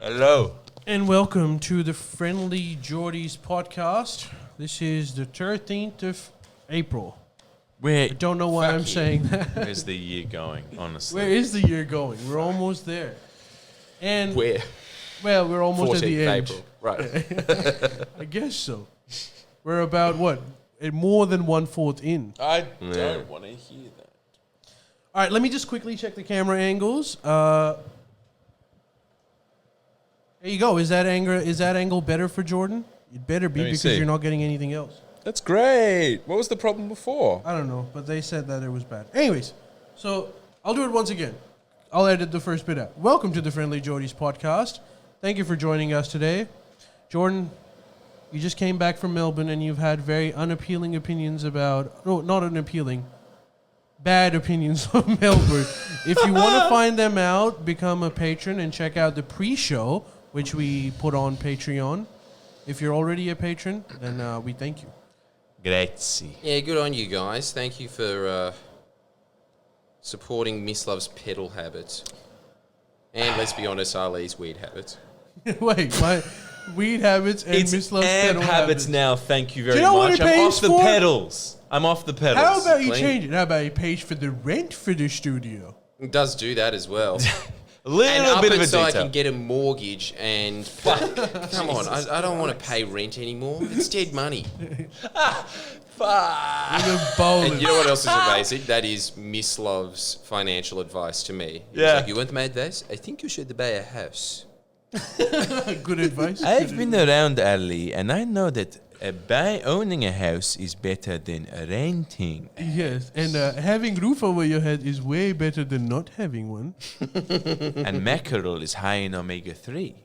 Hello. And welcome to the Friendlyjordies podcast. This is the 13th of April. I don't know why I'm saying that. Where's the year going, honestly? Where is the year going? We're almost there. And Where? well, we're almost at the 14th end. April. Right. I guess so. We're about, more than 1/4 in. I don't want to hear that. All right, let me just quickly check the camera angles. There you go. Is that angle better for Jordan? It better be because you're not getting anything else. That's great. What was the problem before? I don't know, but they said that it was bad. Anyways, so I'll do it once again. I'll edit the first bit out. Welcome to the Friendlyjordies podcast. Thank you for joining us today. Jordan, you just came back from Melbourne and you've had very unappealing opinions about... No, not unappealing. Bad opinions of Melbourne. If you want to find them out, become a patron and check out the pre-show, which we put on Patreon. If you're already a patron, then we thank you. Grazie. Yeah, good on you guys. Thank you for supporting Miss Love's pedal habits. And let's be honest, Ali's weed habits. Wait, my weed habits and It's Miss Love's amp pedal habits now, thank you very Do you know what much. it I'm pays off the for? pedals. I'm off the pedals. How about you Clean. change it? How about you pay for the rent for the studio? It does do that as well. A little And up bit of it a so detail. I can get a mortage and... Come on, I don't want to pay rent anymore. It's dead money. And you know what else is amazing? That is Miss Love's financial advice to me. It's Yeah. like, you want my advice? I think you should buy a house. Good advice. I've been around Ali, and I know that owning a house is better than renting. Yes, and having roof over your head is way better than not having one. And mackerel is high in omega-3.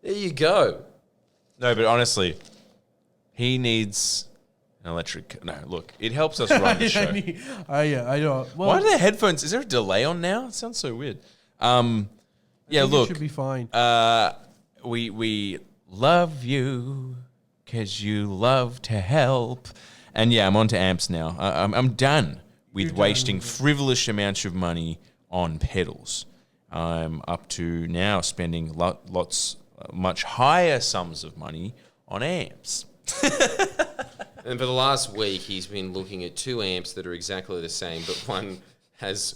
There you go. No, but honestly, he needs an electric... No, look, it helps us run the show. I know. Well, Why are the headphones... Is there a delay on now? It sounds so weird. I Yeah, think look, it should be fine. we love you because you love to help. And yeah, I'm on to amps now. I'm done with wasting frivolous amounts of money on pedals. I'm up to now spending much higher sums of money on amps. And for the last week, he's been looking at two amps that are exactly the same, but one has,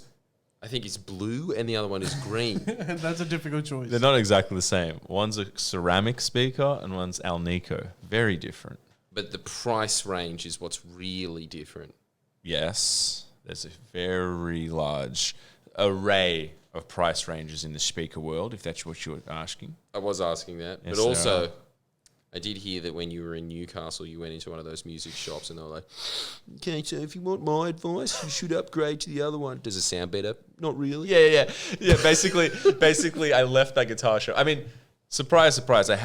I think it's blue, and the other one is green. That's a difficult choice. They're not exactly the same. One's a ceramic speaker and one's Alnico. Very different. But the price range is what's really different. Yes, there's a very large array of price ranges in the speaker world, if that's what you're asking. I was asking that. Yes, but also, there are. I did hear that when you were in Newcastle, you went into one of those music shops and they were like, okay, so if you want my advice, you should upgrade to the other one. Does it sound better? Not really. Yeah. Basically, I left that guitar shop. I mean, surprise, surprise. I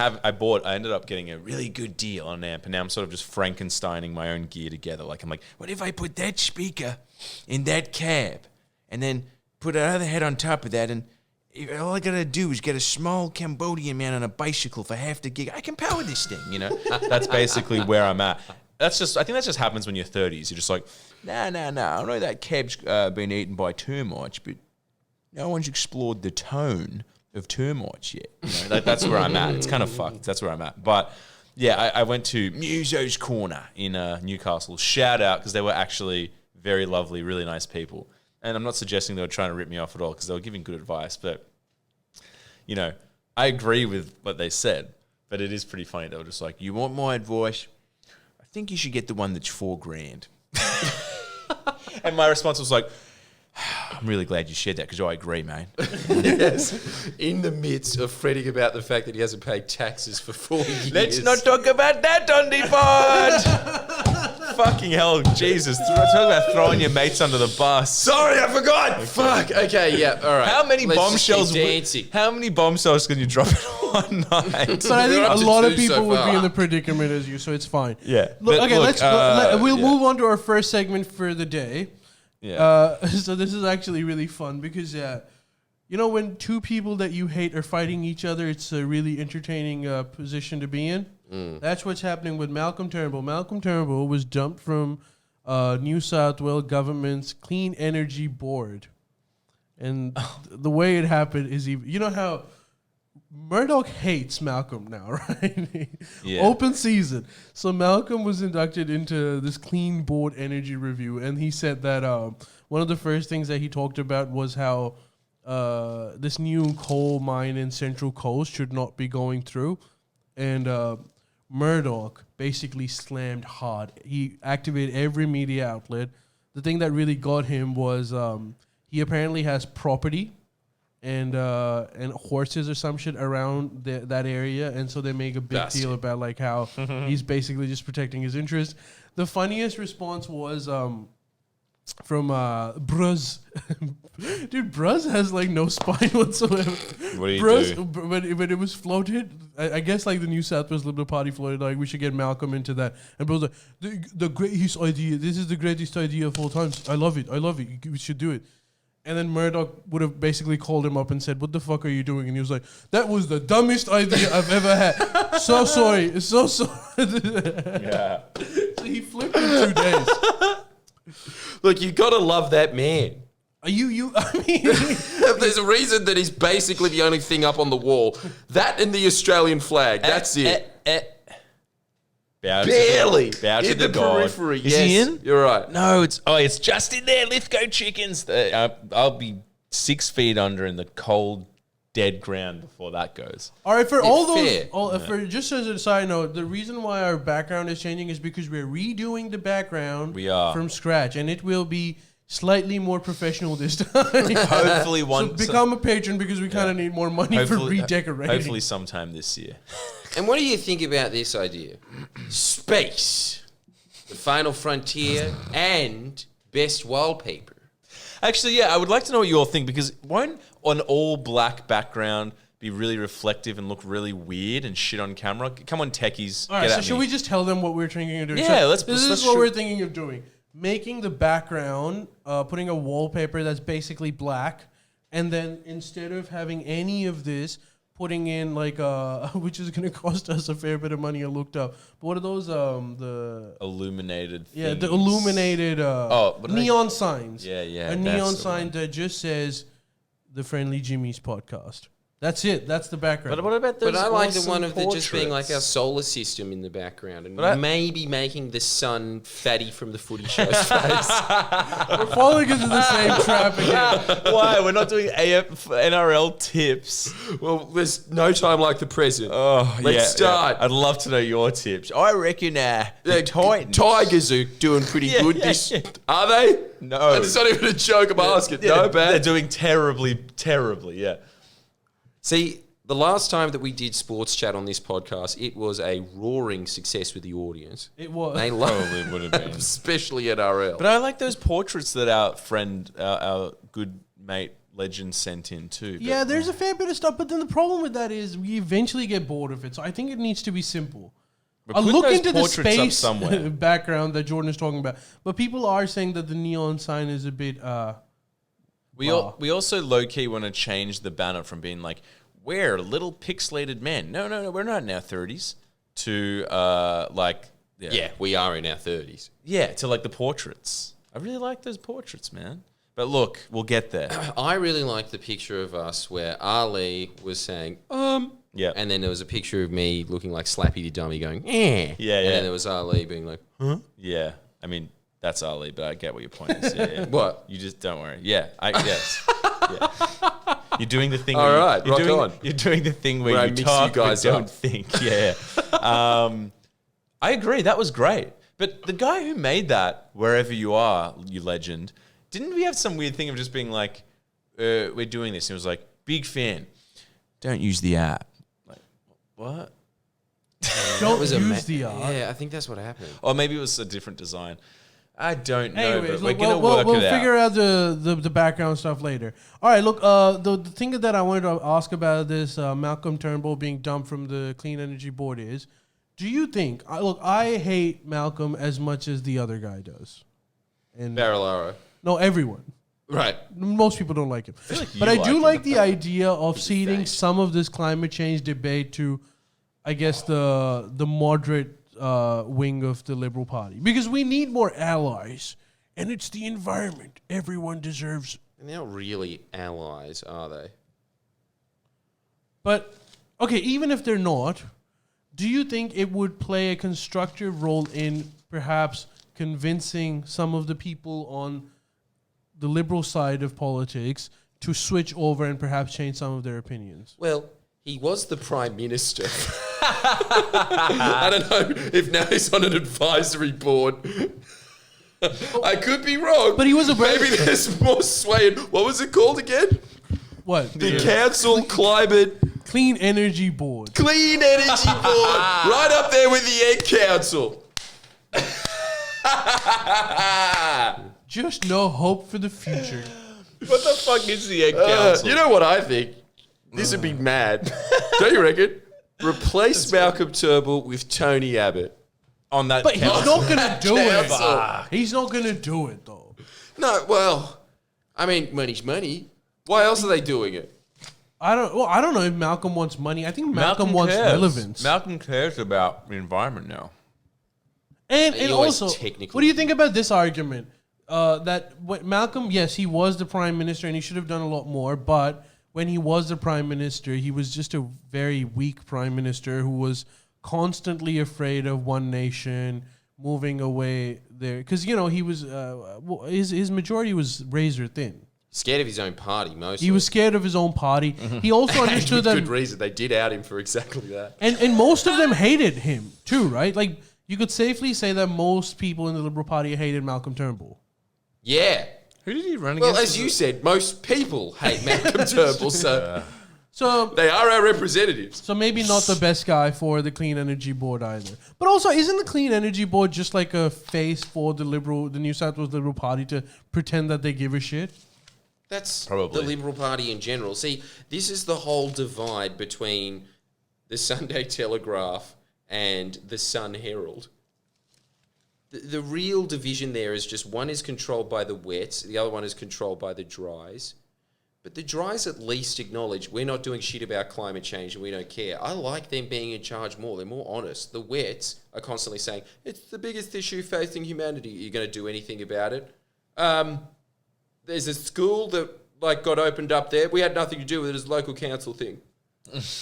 ended up getting a really good deal on an amp, and now I'm sort of just Frankensteining my own gear together. Like, I'm like, what if I put that speaker in that cab, and then put another head on top of that, and all I gotta do is get a small Cambodian man on a bicycle for half the gig. I can power this thing, you know? That's basically where I'm at. I think that just happens when you're 30s. You're just like, nah. I know that cab's been eaten by termites, but no one's explored the tone of termites yet. You know, that's where I'm at. It's kind of fucked. That's where I'm at. But yeah, I went to Muso's Corner in Newcastle. Shout out, because they were actually very lovely, really nice people. And I'm not suggesting they were trying to rip me off at all, because they were giving good advice. But, you know, I agree with what they said. But it is pretty funny. They were just like, you want my advice? I think you should get the one that's $4,000. And my response was like, I'm really glad you shared that, because I agree, mate. Yes. In the midst of fretting about the fact that he hasn't paid taxes for 4 years. Let's not talk about that on the pod. Fucking hell, Jesus. Talk about throwing your mates under the bus. Sorry, I forgot. Okay. Fuck. Okay, yeah, all right. How many Let's bombshells? just keep dancing. How many bombshells can you drop in one night? But I think We're up a to lot of 2 people so would be far. in the predicament as you, so it's fine. Yeah. Look, But okay, look, we'll yeah. move on to our first segment for the day. Yeah. So this is actually really fun because, you know, when two people that you hate are fighting each other, it's a really entertaining position to be in. That's what's happening with Malcolm Turnbull. Malcolm Turnbull was dumped from New South Wales government's Clean Energy Board. And the way it happened is, you know how Murdoch hates Malcolm now, right? Yeah. Open season. So Malcolm was inducted into this clean board energy review, and he said that one of the first things that he talked about was how this new coal mine in Central Coast should not be going through. And Murdoch basically slammed hard. He activated every media outlet. The thing that really got him was he apparently has property and horses or some shit around that area, and so they make a big deal about like how he's basically just protecting his interest. The funniest response was from Bruz. Dude, Bruz has like no spine whatsoever. What do you Bruz, do? when it was floated, I guess like the New South Wales Liberal Party floated like we should get Malcolm into that, and Bruz like the greatest idea. This is the greatest idea of all time. I love it. We should do it. And then Murdoch would have basically called him up and said, "What the fuck are you doing?" And he was like, "That was the dumbest idea I've ever had. So sorry. So sorry." Yeah. So he flipped in 2 days. Look, you gotta love that man. I mean, There's a reason that he's basically the only thing up on the wall. That and the Australian flag. That's it. Barely Bow to in the the god. periphery. Is Yes, he in? You're right. No, it's just in there. Lithgow chickens. I'll be 6 feet under in the cold, dead ground before that goes. all right, for all those, fair. for just as a side note, the reason why our background is changing is because we're redoing the background We are. from scratch, and it will be slightly more professional this time. Hopefully So one. become a patron because we kind of need more money for redecorating. Hopefully sometime this year. And what do you think about this idea? Space, the final frontier, and best wallpaper. Actually, yeah, I would like to know what you all think, because won't an all black background be really reflective and look really weird and shit on camera? Come on, techies. All right, get so at should me. we just tell them what we're thinking of doing? Yeah, So let's- This is let's what shoot- we're thinking of doing: making the background, putting a wallpaper that's basically black, and then instead of having any of this, putting in like which is going to cost us a fair bit of money. I looked up. But what are those? The illuminated yeah, things. the illuminated what are they- neon signs. Yeah, yeah, a that's neon the sign one. that just says the Friendly Jimmy's podcast. That's it. That's the background. But what about those But I like the awesome one of it just being like our portraits? solar system in the background, and But I- maybe making the sun fatty from the footy show's face. We're falling into the same trap again. Why? We're not doing NRL tips. Well, there's no time like the present. Oh, Let's start. I'd love to know your tips. I reckon the The Titans. Tigers are doing pretty Yeah, good. yeah. Are they? No. It's not even a joke. I'm asking. Yeah, No, they're bad. doing terribly, yeah. See, the last time that we did sports chat on this podcast, it was a roaring success with the audience. It was. They love, Probably would have been. especially at RL. But I like those portraits that our friend, our good mate, legend sent in too. But- Yeah, there's a fair bit of stuff, but then the problem with that is we eventually get bored of it. So I think it needs to be simple. But I'll put look those into the portraits up space somewhere. background that Jordan is talking about. But people are saying that the neon sign is a bit We Wow. we also low key want to change the banner from being like, we're little pixelated men. No, we're not in our 30s. To yeah, we are in our 30s. to like the portraits. I really like those portraits, man. But look, we'll get there. I really like the picture of us where Ali was saying, Yeah. and then there was a picture of me looking like Slappy the Dummy going, eh. Yeah, And yeah. then there was Ali being like, huh? Yeah. I mean, that's Ali, but I get what your point is. Yeah, yeah. What? You just don't worry. Yeah. Yes. Yeah. You're doing the thing. All where right, you're rock doing, on. You're doing the thing where Where I you mix talk you guys but don't up. think. Yeah. I agree. That was great. But the guy who made that, wherever you are, you legend, didn't we have some weird thing of just being like, we're doing this? And it was like, big fan. Don't use the app. Like, what? don't was use the art. Yeah, I think that's what happened. Or maybe it was a different design. I don't know, Anyways, but we're look, going to work we'll it out. figure out the background stuff later. All right, look, the thing that I wanted to ask about this Malcolm Turnbull being dumped from the Clean Energy Board is, do you think, I hate Malcolm as much as the other guy does. And Barrel arrow. no, everyone. Right. Most people don't like him. like you But I do like like the idea of ceding thanks. some of this climate change debate to, I guess, the moderate wing of the Liberal Party. Because we need more allies. And it's the environment. Everyone deserves. And they're not really allies, are they? But Okay, even if they're not, do you think it would play a constructive role in perhaps convincing some of the people on the liberal side of politics to switch over and perhaps change some of their opinions? Well, he was the Prime Minister. I don't know if now he's on an advisory board. I could be wrong. But he was a Maybe there's more sway. What was it called again? What? The Council Climate Clean Energy Board. Clean Energy Board. Right up there with the Egg Council. Just no hope for the future. What the fuck is the Egg Council? You know what I think? This would be mad. Don't you reckon? Replace Malcolm Turnbull with Tony Abbott. On that But he's council. not going to do it. Council. He's not going to do it, though. No, well, I mean, money's money. Why else are they doing it? I don't know if Malcolm wants money. I think Malcolm wants cares. relevance. Malcolm cares about the environment now. And He always also, technically- what do you think about this argument? Malcolm, yes, he was the prime minister and he should have done a lot more, but when he was the prime minister, he was just a very weak prime minister who was constantly afraid of one nation moving away there. Because, he was, his majority was razor thin. Scared of his own party, mostly. He was scared of his own party. He also understood with that... good reason. They did out him for exactly that. And most of them hated him too, right? Like, you could safely say that most people in the Liberal Party hated Malcolm Turnbull. Yeah. Who did he run Well, against? as you said, most people hate Malcolm Turnbull, so So they are our representatives. So maybe not the best guy for the Clean Energy Board either. But also, isn't the Clean Energy Board just like a face for the New South Wales Liberal Party to pretend that they give a shit? That's Probably. the Liberal Party in general. See, this is the whole divide between the Sunday Telegraph and the Sun Herald. The real division there is just one is controlled by the wets, the other one is controlled by the dries. But the dries at least acknowledge we're not doing shit about climate change and we don't care. I like them being in charge more. They're more honest. The wets are constantly saying, it's the biggest issue facing humanity. Are you going to do anything about it? There's a school that got opened up there. We had nothing to do with it. It's a local council thing.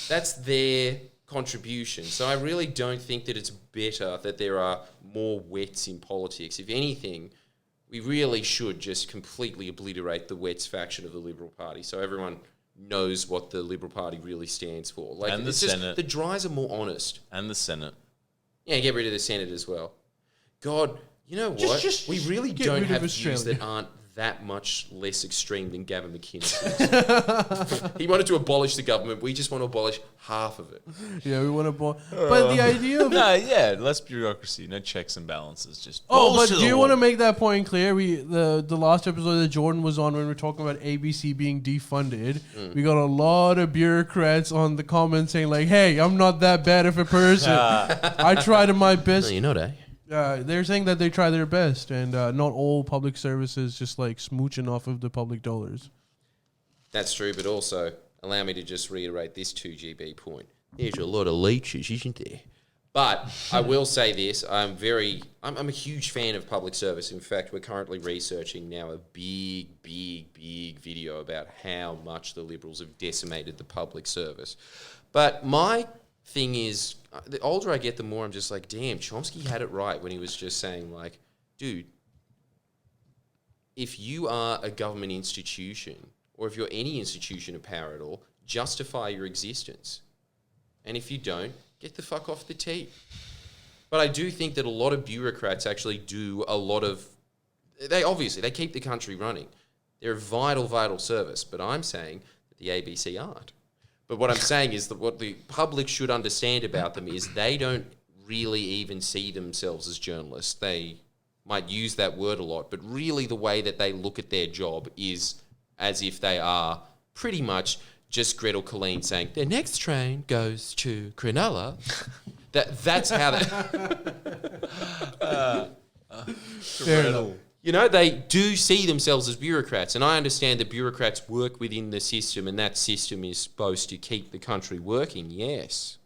That's their contribution. So I really don't think that it's better that there are more wets in politics. If anything, we really should just completely obliterate the wets faction of the Liberal Party so everyone knows what the Liberal Party really stands for. And the Senate. The dries are more honest. And the Senate. Yeah, get rid of the Senate as well. God, you know what? Just we really get don't rid of have views Australia. that aren't that much less extreme than Gavin McInnes. He wanted to abolish the government. We just want to abolish half of it. Yeah, we want to... But the idea of... No, yeah, less bureaucracy, no checks and balances, just Oh, but balls to do the you wall. want to make that point clear? The last episode that Jordan was on when we were talking about ABC being defunded, we got a lot of bureaucrats on the comments saying like, hey, I'm not that bad of a person. I tried my best. No, you're not, eh? They're saying that they try their best and not all public services just like smooching off of the public dollars. That's true, but also allow me to just reiterate this 2GB point. There's a lot of leeches, isn't there? But I will say this, I'm a huge fan of public service. In fact, we're currently researching now a big video about how much the Liberals have decimated the public service. But my thing is, the older I get, the more I'm just like, damn, Chomsky had it right when he was just saying like, dude, if you are a government institution or if you're any institution of power at all, justify your existence. And if you don't, get the fuck off the tee. But I do think that a lot of bureaucrats actually do a lot of... They keep the country running. They're a vital service. But I'm saying that the ABC aren't. But what I'm saying is that what the public should understand about them is they don't really even see themselves as journalists. They might use that word a lot, but really the way that they look at their job is as if they are pretty much just Gretel Colleen saying, their next train goes to Cronulla. That's how they... Fair enough. You know, they do see themselves as bureaucrats, and I understand that bureaucrats work within the system, and that system is supposed to keep the country working, yes.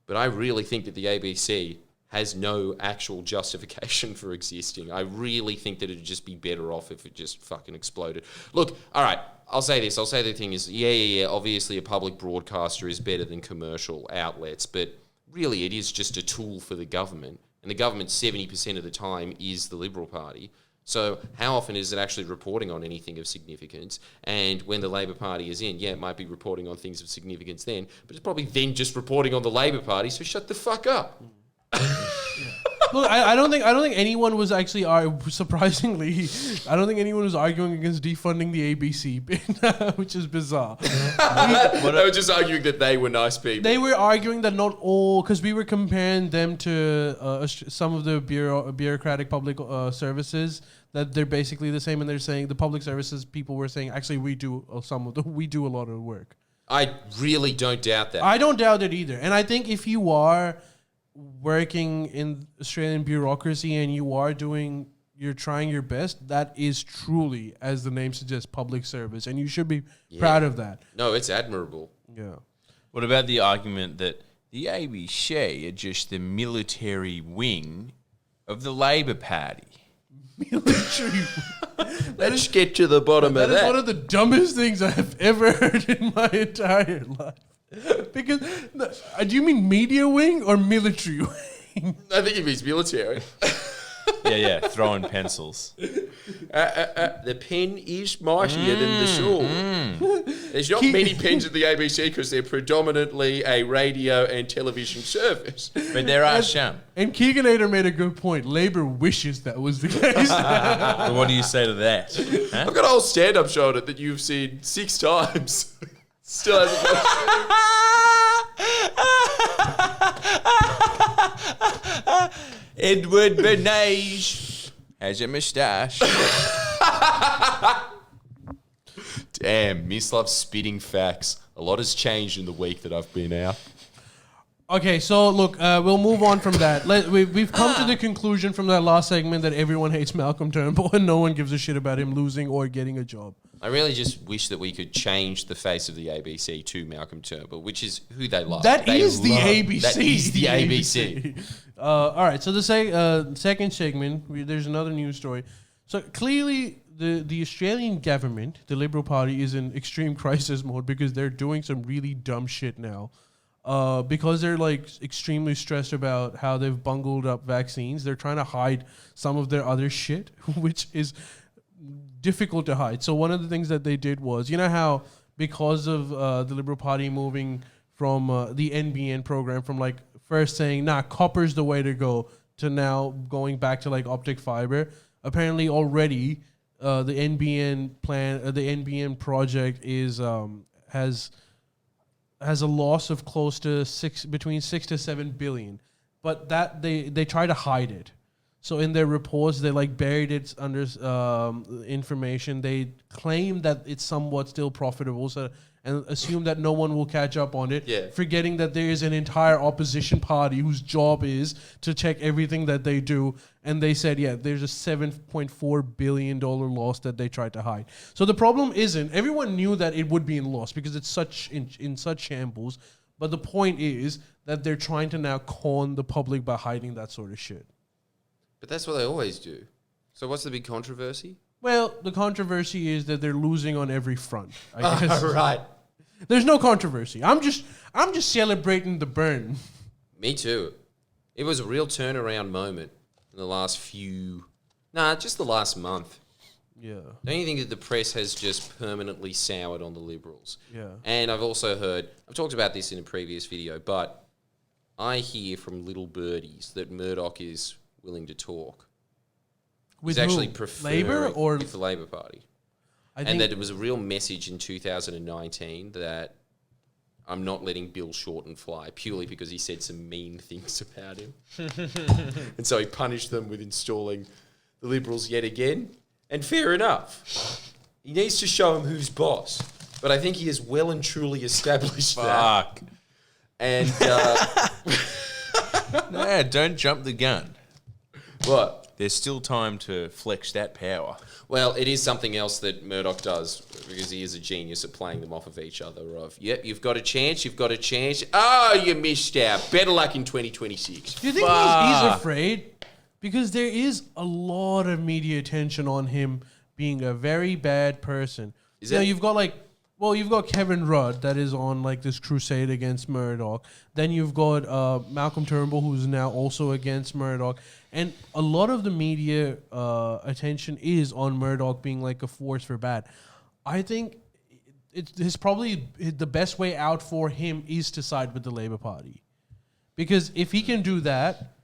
But I really think that the ABC has no actual justification for existing. I really think that it'd just be better off if it just fucking exploded. Look, all right, I'll say this. I'll say the thing is, yeah. Obviously, a public broadcaster is better than commercial outlets, but really, it is just a tool for the government, and the government 70% of the time is the Liberal Party. So how often is it actually reporting on anything of significance? And when the Labor Party is in, it might be reporting on things of significance then, but it's probably then just reporting on the Labor Party. So shut the fuck up. Look, I don't think anyone was actually surprisingly. I don't think anyone was arguing against defunding the ABC bit, which is bizarre. They were just arguing that they were nice people. They were arguing that not all, because we were comparing them to some of the bureaucratic public services, that they're basically the same, and they're saying the public services people were saying actually we do a lot of the work. I really don't doubt that. I don't doubt it either, and I think if you are working in Australian bureaucracy and you're trying your best, that is truly, as the name suggests, public service, and you should be proud of that. No, it's admirable. Yeah. What about the argument that the ABC are just the military wing of the Labor Party? Military. Let's get to the bottom of that. That is one of the dumbest things I have ever heard in my entire life. Because, do you mean media wing or military wing? I think it means military. Yeah, throwing pencils. The pen is mightier than the sword. There's not many pens at the ABC because they're predominantly a radio and television service. But there are some. And Keeganator made a good point. Labor wishes that was the case. But what do you say to that? Huh? I've got a whole stand-up show on it that you've seen 6 times. Still hasn't watched. Edward Bernays has a moustache. Damn, Miss loves spitting facts. A lot has changed in the week that I've been out. Okay, so look, we'll move on from that. We've come to the conclusion from that last segment that everyone hates Malcolm Turnbull and no one gives a shit about him losing or getting a job. I really just wish that we could change the face of the ABC to Malcolm Turnbull, which is who they love. That is the ABC. That is the ABC. All right, so the second segment, there's another news story. So clearly, the Australian government, the Liberal Party, is in extreme crisis mode because they're doing some really dumb shit now. Because they're like extremely stressed about how they've bungled up vaccines. They're trying to hide some of their other shit, which is difficult to hide. So one of the things that they did was, you know how because of the Liberal Party moving from the NBN program from like first saying, copper's the way to go, to now going back to like optic fiber. Apparently already the NBN plan, the NBN project is has a loss of close to between 6 to 7 billion, but that they try to hide it. So in their reports, they like buried it under information. They claim that it's somewhat still profitable, and assume that no one will catch up on it, forgetting that there is an entire opposition party whose job is to check everything that they do. And they said, there's a $7.4 billion loss that they tried to hide. So the problem isn't, everyone knew that it would be in loss because it's in such shambles. But the point is that they're trying to now con the public by hiding that sort of shit. But that's what they always do. So what's the big controversy? Well, the controversy is that they're losing on every front, I guess. Right. There's no controversy. I'm just celebrating the burn. Me too. It was a real turnaround moment in the last just the last month. Yeah. Don't you think that the press has just permanently soured on the Liberals? Yeah. And I've also heard, I've talked about this in a previous video, but I hear from little birdies that Murdoch is willing to talk. With He's actually who? preferring Labor or with the Labor Party. And that it was a real message in 2019 that I'm not letting Bill Shorten fly purely because he said some mean things about him. And so he punished them with installing the Liberals yet again. And fair enough. He needs to show him who's boss. But I think he has well and truly established that. And No, don't jump the gun. what? There's still time to flex that power. Well, it is something else that Murdoch does because he is a genius at playing them off of each other. You've got a chance, Oh, you missed out. Better luck in 2026. Do you think he's afraid? Because there is a lot of media attention on him being a very bad person. Is No, that you've got Kevin Rudd that is on like this crusade against Murdoch. Then you've got Malcolm Turnbull, who's now also against Murdoch. And a lot of the media attention is on Murdoch being like a force for bad. I think it's probably the best way out for him is to side with the Labour Party. Because if he can do that,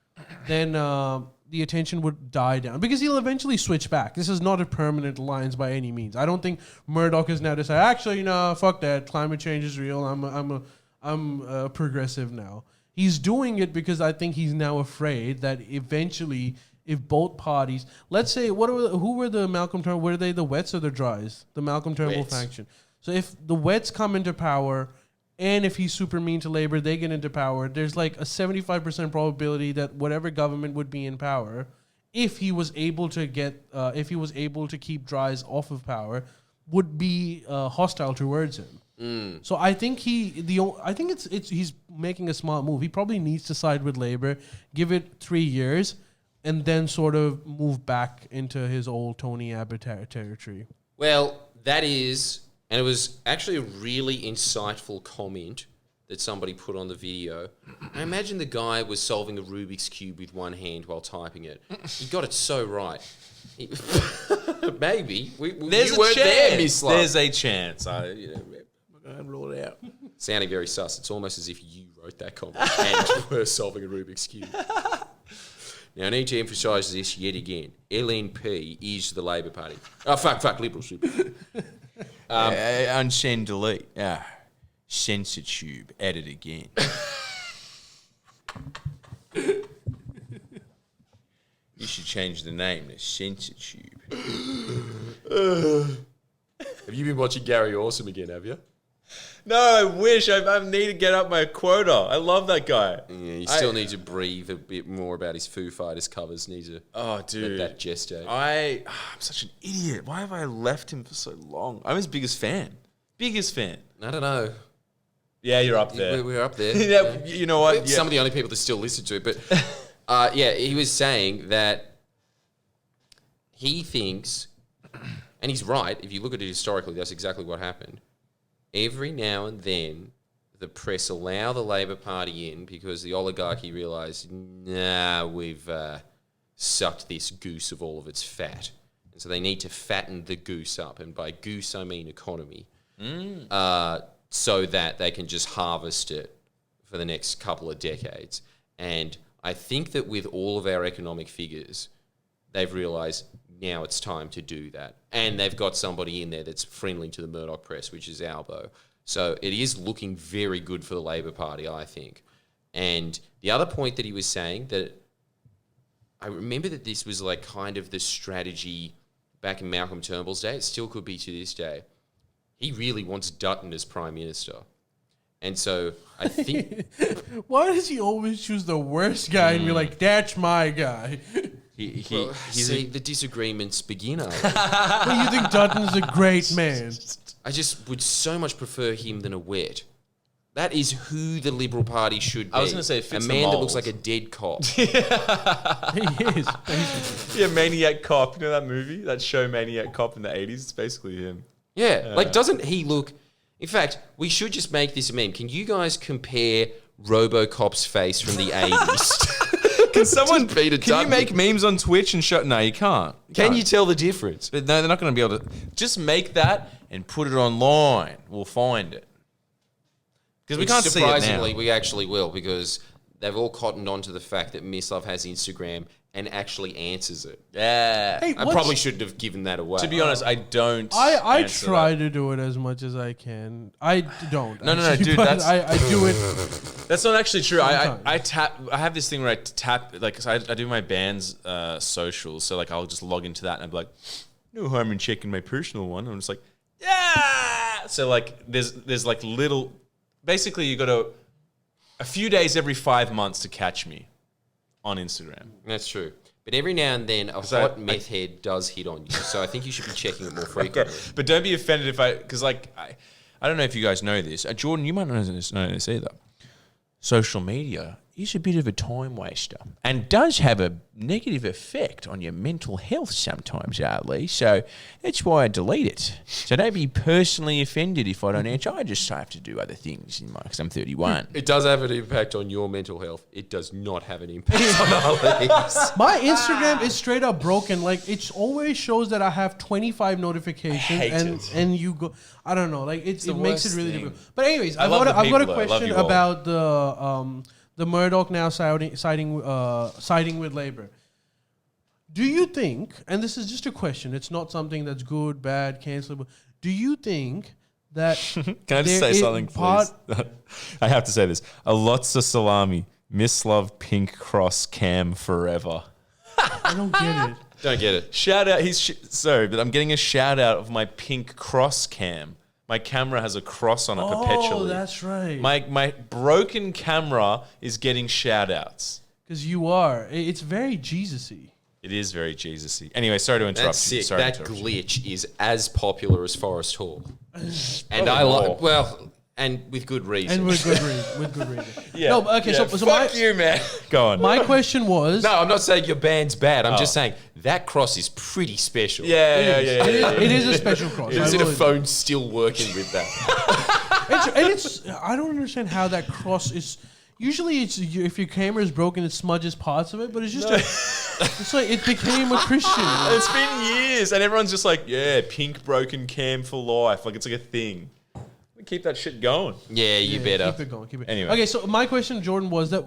then the attention would die down. Because he'll eventually switch back. This is not a permanent alliance by any means. I don't think Murdoch has now decided, actually, no, fuck that. Climate change is real. I'm a progressive now. He's doing it because I think he's now afraid that eventually, if both parties, let's say, who were the Malcolm Turnbull? Were they the Wets or the Dries? The Malcolm Turnbull Wets. faction. So if the Wets come into power, and if he's super mean to Labour, they get into power, there's like a 75% probability that whatever government would be in power, if he was able to keep Dries off of power, would be hostile towards him. So I think he's making a smart move. He probably needs to side with Labour, give it 3 years, and then sort of move back into his old Tony Abbott territory. Well, that is, and it was actually a really insightful comment that somebody put on the video. I imagine the guy was solving a Rubik's Cube with one hand while typing it. He got it so right. Maybe. There's you a weren't chance. there, Miss Love. There's a chance. I'm not going to rule it out. Sounding very sus. It's almost as if you wrote that comment and were solving a Rubik's Cube. Now, I need to emphasise this yet again. LNP is the Labor Party. Oh, fuck, Liberals. Unsend, delete. Censor tube. Edit again. You should change the name to Censor tube. Have you been watching Gary Awesome again, have you? No, I wish. I need to get up my quota. I love that guy. Yeah, you still need to breathe a bit more about his Foo Fighters covers. Need to Oh, dude. let that gestate. I'm such an idiot. Why have I left him for so long? I'm his biggest fan. Biggest fan. I don't know. Yeah, you're up there. We're up there. Yeah, you know what? Some of the only people that still listen to it. But yeah, he was saying that he thinks, and he's right, if you look at it historically, that's exactly what happened. Every now and then, the press allow the Labor Party in because the oligarchy realised, we've sucked this goose of all of its fat. And so they need to fatten the goose up. And by goose, I mean economy. So that they can just harvest it for the next couple of decades. And I think that with all of our economic figures, they've realised now it's time to do that. And they've got somebody in there that's friendly to the Murdoch press, which is Albo. So it is looking very good for the Labor Party, I think. And the other point that he was saying, that I remember that this was like kind of the strategy back in Malcolm Turnbull's day. It still could be to this day. He really wants Dutton as Prime Minister. And so I think... Why does he always choose the worst guy and be like, that's my guy? the disagreements begin. But you think Dutton's a great man? I just would so much prefer him than a wet. That is who the Liberal Party should be. I was going to say it fits a the man that mold. looks like a dead cop. He is. Yeah, Maniac Cop. You know that movie? That show Maniac Cop in the 80s? It's basically him. Yeah, like doesn't he look... In fact, we should just make this a meme. Can you guys compare RoboCop's face from the 80s? Can someone... Peter Can you Dutton. make memes on Twitch and show... No, you can't. Can you tell the difference? But no, they're not going to be able to... Just make that and put it online. We'll find it. Because we can't see it now. Surprisingly, we actually will, because they've all cottoned on to the fact that Miss Love has Instagram and actually answers it. Yeah. Hey, I probably shouldn't have given that away. To be honest, I don't. I answer try that. to do it as much as I can. I don't. No, actually, dude, but that's- I do it. That's not actually true. Sometimes. I tap. I have this thing where I tap. Like, 'cause I do my band's socials. So like, I'll just log into that and I'm like, no harm in checking my personal one. I'm just like, yeah. So like, there's like little. Basically, you got a few days every 5 months to catch me on Instagram. That's true. But every now and then, a hot meth head does hit on you. So I think you should be checking it more frequently. But don't be offended if because like, I don't know if you guys know this. Jordan, you might not know this either. Social media is a bit of a time waster and does have a negative effect on your mental health sometimes, Ali. So that's why I delete it. So don't be personally offended if I don't answer. I just have to do other things because I'm 31. It does have an impact on your mental health. It does not have an impact on Ali's. My Instagram is straight up broken. Like it always shows that I have 25 notifications, and you go. I don't know. Like it makes it really difficult. But anyways, I've got a question about the Murdoch now siding with Labour. Do you think, and this is just a question, it's not something that's good, bad, cancelable. Do you think that Can I just say something, please? I have to say this. Alotza Salami, Miss Love Pink Cross Cam forever. I don't get it. Don't get it. Shout out. Sorry, but I'm getting a shout out of my pink cross cam. My camera has a cross on it perpetually. Oh, that's right. My broken camera is getting shout outs. Because you are. It's very Jesus-y. It is very Jesus-y. Anyway, sorry to interrupt That's you. sick. Sorry That to interrupt you. glitch is as popular as Forest Hall. And I like, well, and with good reason. And with good reason. Yeah. No, but okay, Yeah. so Fuck you, man. Go on. my question was... No, I'm not saying your band's bad. I'm just saying that cross is pretty special. Yeah. It is a special cross. Is I it a will phone still working with that? it's I don't understand how that cross is. Usually, it's if your camera is broken, it smudges parts of it. But it's just it's like it became a Christian. It's been years, and everyone's just like, yeah, pink broken cam for life. Like it's like a thing. We keep that shit going. Yeah, you better. Keep it going. Keep it. Anyway. Okay, so my question, Jordan, was that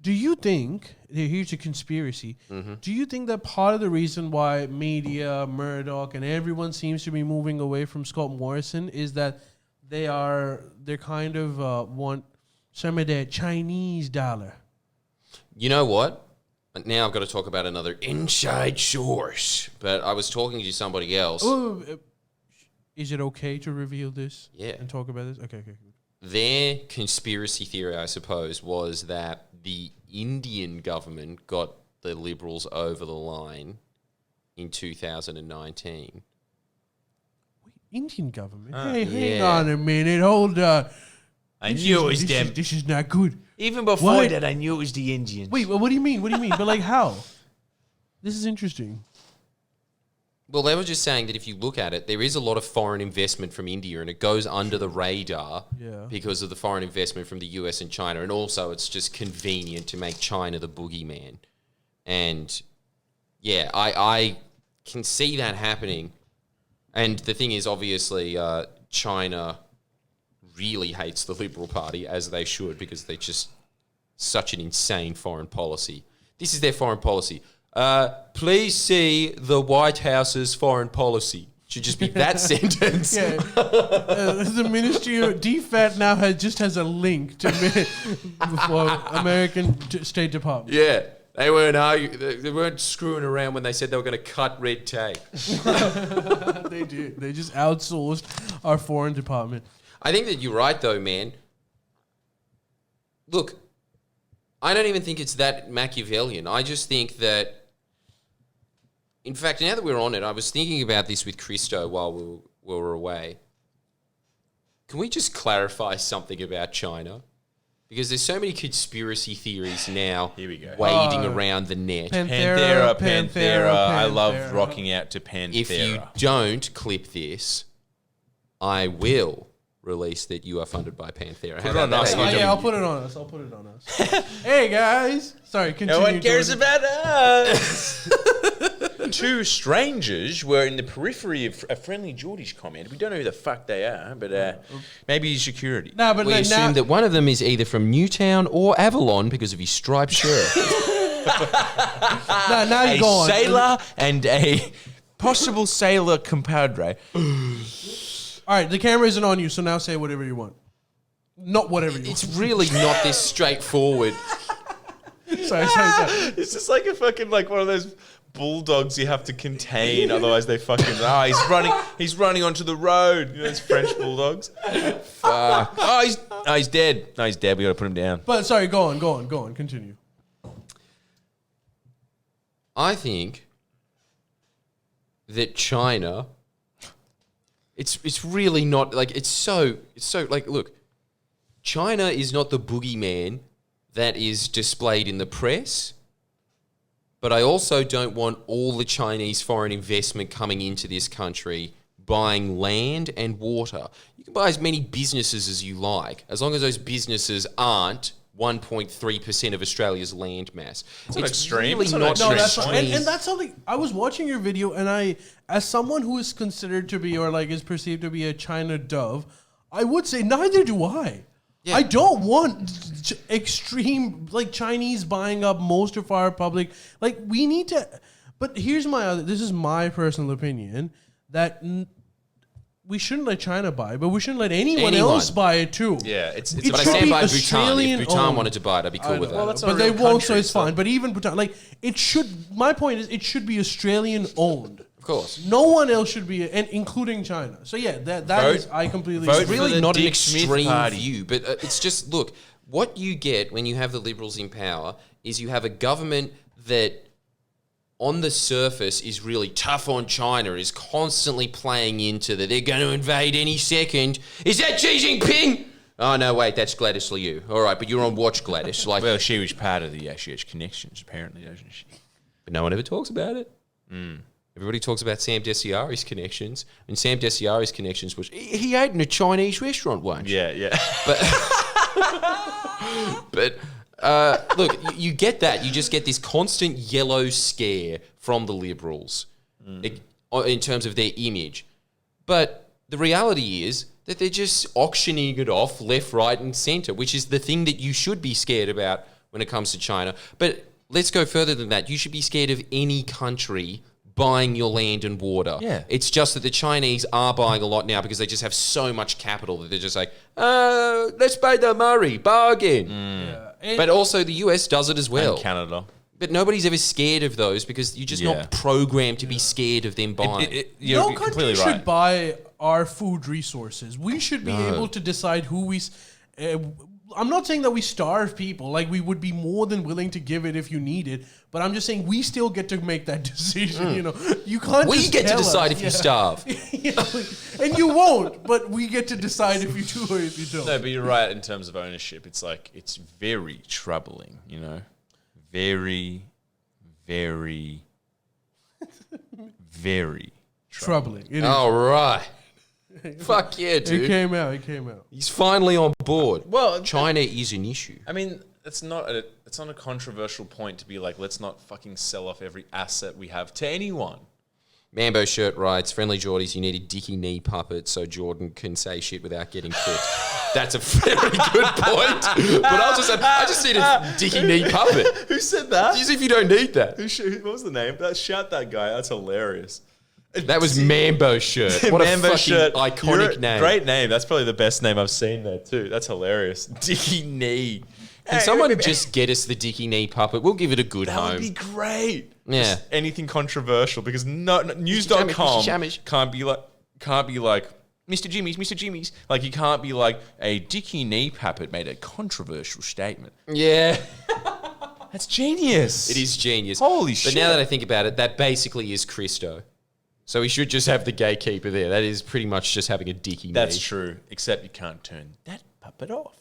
do you think here's a conspiracy? Do you think that part of the reason why media, Murdoch, and everyone seems to be moving away from Scott Morrison is that they're kind of want some of that Chinese dollar? You know what? Now I've got to talk about another inside source. But I was talking to somebody else. Oh, is it okay to reveal this? Yeah. And talk about this? Okay. Their conspiracy theory, I suppose, was that the Indian government got the Liberals over the line in 2019. Indian government? Hang Yeah. on a minute. Hold on. I knew it was them. This is not good. Even before What? that, I knew it was the Indians. Wait, what do you mean? What do you mean? But like how? This is interesting. Well, they were just saying that if you look at it, there is a lot of foreign investment from India and it goes under the radar because of the foreign investment from the US and China. And also it's just convenient to make China the boogeyman. And yeah, I can see that happening. And the thing is, obviously, China really hates the Liberal Party, as they should, because they're just such an insane foreign policy. This is their foreign policy. Please see the White House's foreign policy. Should just be that sentence. Yeah. The Ministry of DFAT now has a link to for American State Department. Yeah. They weren't screwing around when they said they were going to cut red tape. They did. They just outsourced our foreign department. I think that you're right, though, man. Look, I don't even think it's that Machiavellian. I just think that, in fact, now that we're on it, I was thinking about this with Christo while we were away. Can we just clarify something about China? Because there's so many conspiracy theories now Here we go. wading around the net. Panthera. I love rocking out to Panthera. If you don't clip this, I will release that you are funded by Panthera. Put it on us. I'll put it on us. Hey, guys. Sorry, continue. No one cares Jordan. about us. Two strangers were in the periphery of a Friendlyjordies comment. We don't know who the fuck they are, but maybe security. Nah, but We like, assume that one of them is either from Newtown or Avalon because of his striped shirt. now you A go on. sailor and a possible sailor compadre. All right, the camera isn't on you, so now say whatever you want. Not whatever you It's really not this straightforward. want. Sorry. It's just like a fucking like one of those bulldogs you have to contain, otherwise they fucking he's running onto the road. You know those French bulldogs. Fuck. He's dead. No, he's dead. We gotta put him down. But sorry, go on. Continue. I think that China, it's really not like it's so like look, China is not the boogeyman that is displayed in the press. But I also don't want all the Chinese foreign investment coming into this country buying land and water. You can buy as many businesses as you like, as long as those businesses aren't 1.3% of Australia's land mass. It's not extreme. Really It's not not extreme. No, that's Chinese. and that's something. I was watching your video, and I, as someone who is considered to be or like is perceived to be a China dove, I would say neither do I. Yeah. I don't want extreme like Chinese buying up most of our public. Like we need to. But here's my other. This is my personal opinion that. We shouldn't let China buy, but we shouldn't let anyone else buy it too. Yeah, it's It But I should stand be by Bhutan. Australian If Bhutan owned. wanted to buy it, I'd be cool with that. Well, that's But not a they real won't, so country, it's fine. But even Bhutan, like it should. My point is, it should be Australian owned. Of course. No one else should be, and including China. So yeah, that Vote- is I completely vote It's agree. for really the not an Dick Smith extreme party. view, but it's just, look, what you get when you have the Liberals in power is you have a government that on the surface is really tough on China, is constantly playing into that they're going to invade any second. Is that Xi Jinping? Oh, no, wait, that's Gladys Liu. All right, but you're on watch, Gladys. Like, Well, she was part of the AEST connections, apparently, doesn't she? but no one ever talks about it. Everybody talks about Sam Desiari's connections, and Sam Desiari's connections was he ate in a Chinese restaurant once. Yeah, yeah. But look, you get that. You just get this constant yellow scare from the Liberals in terms of their image. But the reality is that they're just auctioning it off left, right, and centre, which is the thing that you should be scared about when it comes to China. But let's go further than that. You should be scared of any country buying your land and water. Yeah. It's just that the Chinese are buying a lot now because they just have so much capital that they're just like, let's buy the Murray, bargain. Yeah. And But also the US does it as well. And Canada. But nobody's ever scared of those because you're just Yeah. not programmed to be scared of them buying. You're no completely country should right. buy our food resources. We should be able to decide who we. I'm not saying that we starve people. Like we would be more than willing to give it if you need it. But I'm just saying we still get to make that decision. You know, you can't. We just get to tell decide us. if you starve. Yeah, like- and you won't. But we get to decide if you do or if you don't. No, but you're right in terms of ownership. It's like, it's very troubling, you know? Very, very, very Troubling. It is. All right. Fuck yeah, It dude. came out. It came out. He's finally on board. Well, China is an issue. I mean, it's not a controversial point to be like, let's not fucking sell off every asset we have to anyone. Mambo Shirt writes, Friendlyjordies, you need a dicky knee puppet so Jordan can say shit without getting clipped. That's a very good point. But I just need a dicky knee puppet. Who said that? As if you don't need that. What was the name? Shout that guy. That's hilarious. That was Mambo Shirt. What Mambo a fucking Shirt. iconic name. Great name. That's probably the best name I've seen there too. That's hilarious. Dicky Knee. Can someone just get us the dicky knee puppet? We'll give it a good That home. would be great. Yeah. Just anything controversial because news.com Mr. Jamish. can't be like Mr. Jimmy's. Like you can't be like a Dicky Knee puppet made a controversial statement. Yeah. That's genius. It is genius. Holy But shit. now that I think about it, that basically is Christo. So we should just have the gatekeeper there. That is pretty much just having a dicky That's knee. true. Except you can't turn that puppet off.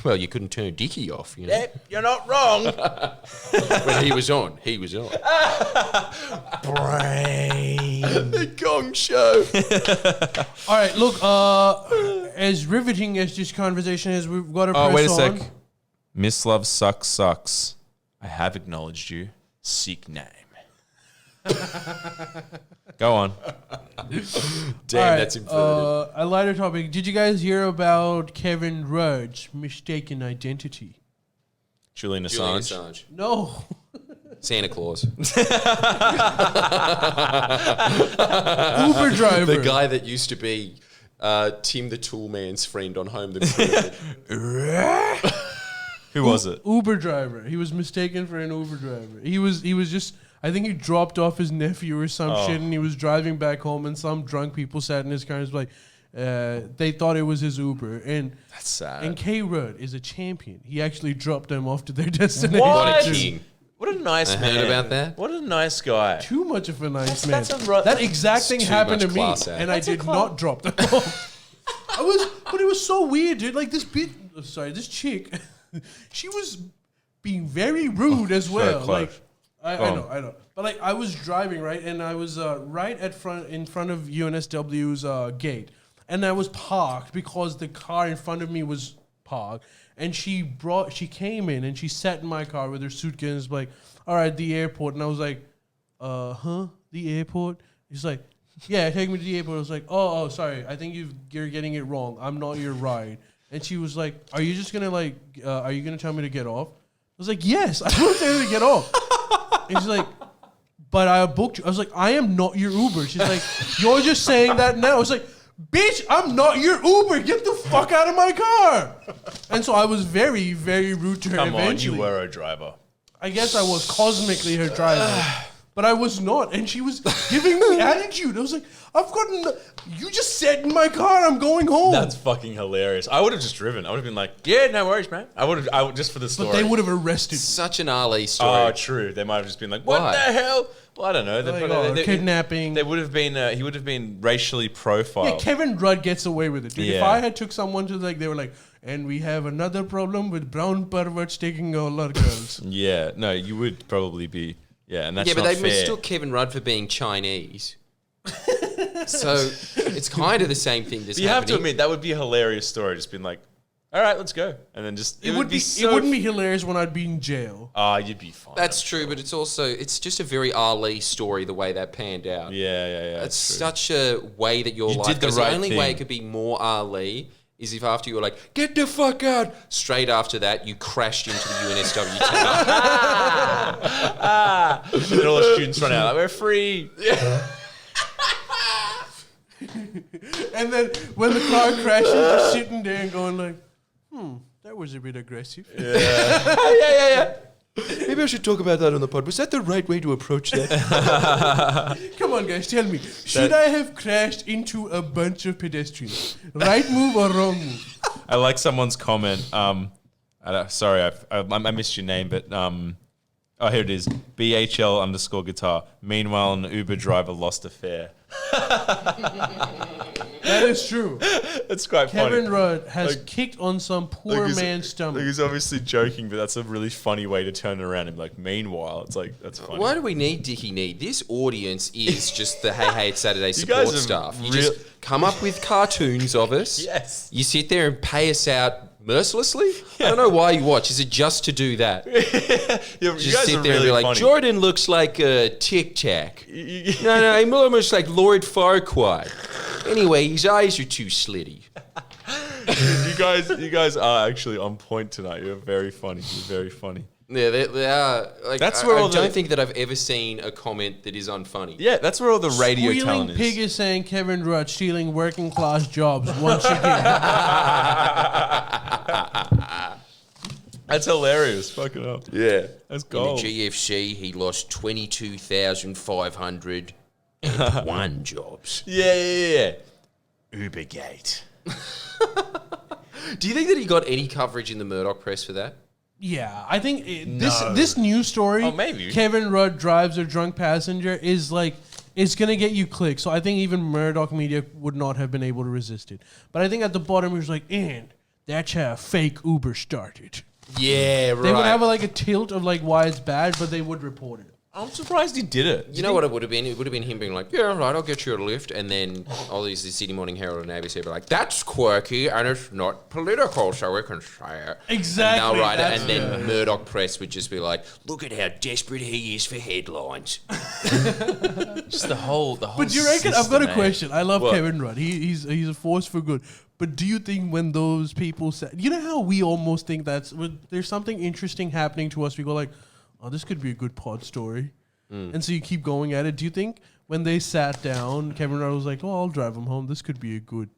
Well, you couldn't turn Dicky off, you know. Yep, you're not wrong. When he was on, he was on. Brain. The Gong Show. All right, look. As riveting as this conversation is, we've got to press Oh, wait a on. sec. Miss Love sucks. I have acknowledged you. Seek name. Go on. Damn, All right, that's inverted. a lighter topic. Did you guys hear about Kevin Rudd's mistaken identity? Julian Julian Assange. Assange. No. Santa Claus. Uber driver. The guy that used to be Tim the Toolman's friend on Home the Improvement. Who was it? Uber driver. He was mistaken for an Uber driver. He was just. I think he dropped off his nephew or some shit, and he was driving back home, and some drunk people sat in his car and was like, they thought it was his Uber, and That's sad. and K. Rudd is a champion. He actually dropped them off to their destination. What a king. What a nice I man. heard about that. What a nice guy. Too much of a nice man. That's a that exact thing too happened to much me, class act. and I did not drop them off. But it was so weird, dude. Like this chick, she was being very rude as well. close. Like, I know. But like, I was driving, right, and I was right in front of UNSW's gate, and I was parked because the car in front of me was parked, and she came in and she sat in my car with her suitcase and was like, all right, the airport, and I was like, the airport? She's like, yeah, take me to the airport. I was like, oh, sorry, I think you're getting it wrong. I'm not your ride. And she was like, are you just gonna are you gonna tell me to get off? I was like, yes, I will tell you to get off. And she's like, but I booked you. I was like, I am not your Uber. She's like, you're just saying that now. I was like, bitch, I'm not your Uber. Get the fuck out of my car. And so I was very, very rude to her eventually. Come on, you were a driver. I guess I was cosmically her driver. But I was not. And she was giving me attitude. I was like, you just sat in my car. I'm going home. That's fucking hilarious. I would have just driven. I would have been like, yeah, no worries, man. I would just for the story. But they would have arrested me. Such an Ali story. Oh, true. They might have just been like, what the hell? Well, I don't know. Kidnapping. They would have been. He would have been racially profiled. Yeah, Kevin Rudd gets away with it. Dude. Yeah. If I had took someone to they were like, and we have another problem with brown perverts taking a lot of girls. Yeah, no, you would probably be. Yeah, and that's not but they fair. mistook Kevin Rudd for being Chinese. So it's kind of the same thing. You have to admit that would be a hilarious story. Just being like, all right, let's go, and then just it wouldn't be hilarious when I'd be in jail. Ah, you'd be fine. That's true, but it's just a very Ali story the way that panned out. Yeah. It's such a way that your life did the goes. right The only thing. way it could be more Ali is if after you were like, get the fuck out, straight after that, you crashed into the UNSW tower. And then all the students run out like, we're free. And then when the car crashes, you're sitting there and going like, that was a bit aggressive. Yeah. Maybe I should talk about that on the pod. Was that the right way to approach that? Come on, guys, tell me. Should I have crashed into a bunch of pedestrians? Right move or wrong move? I like someone's comment. Sorry, I missed your name, but here it is. BHL_guitar. Meanwhile, an Uber driver lost a fare. That is true. That's quite funny. Kevin Rudd has kicked on some poor man's stomach. He's obviously joking, but that's a really funny way to turn it around and be like, meanwhile, it's like, that's funny. Why do we need Dickie Need? This audience is just the hey, it's Saturday guys support are staff. You just come up with cartoons of us. Yes. You sit there and pay us out mercilessly. I don't know why you watch. Is it just to do that? You Just guys sit are there and really be like, funny. Jordan looks like a Tic Tac. No, he almost like Lord Farquaad. Anyway, his eyes are too slitty. You guys are actually on point tonight. You're very funny. You're very funny. Yeah, they are. Like, That's where I all don't the- think that I've ever seen a comment that is unfunny. Yeah, that's where all the radio Squealing talent Pig is. is saying Kevin Rudd stealing working class jobs once again. That's hilarious. Fucking up. Yeah. That's In gold. the GFC, he lost 22,501 jobs. Yeah. Ubergate. Do you think that he got any coverage in the Murdoch press for that? Yeah, I think this news story, Oh, maybe. Kevin Rudd drives a drunk passenger, is like, it's going to get you clicks. So I think even Murdoch Media would not have been able to resist it. But I think at the bottom, he was like, and that's how fake Uber started. Yeah, right. They would have a tilt of like why it's bad, but they would report it. I'm surprised he did it. You know what it would have been? It would have been him being like, yeah, right, I'll get you a lift. And then all these the Sydney Morning Herald and ABC would be like, that's quirky and it's not political, so we can say it. Exactly. And they'll write it. That's And then Murdoch Press would just be like, look at how desperate he is for headlines. Just the whole But do you reckon? I've got a question. I love What? Kevin Rudd. He's a force for good. But do you think when those people say, you know how we almost think there's something interesting happening to us, we go like, oh, this could be a good pod story. And so you keep going at it. Do you think when they sat down, Kevin Rudd was like, oh, I'll drive him home. This could be a good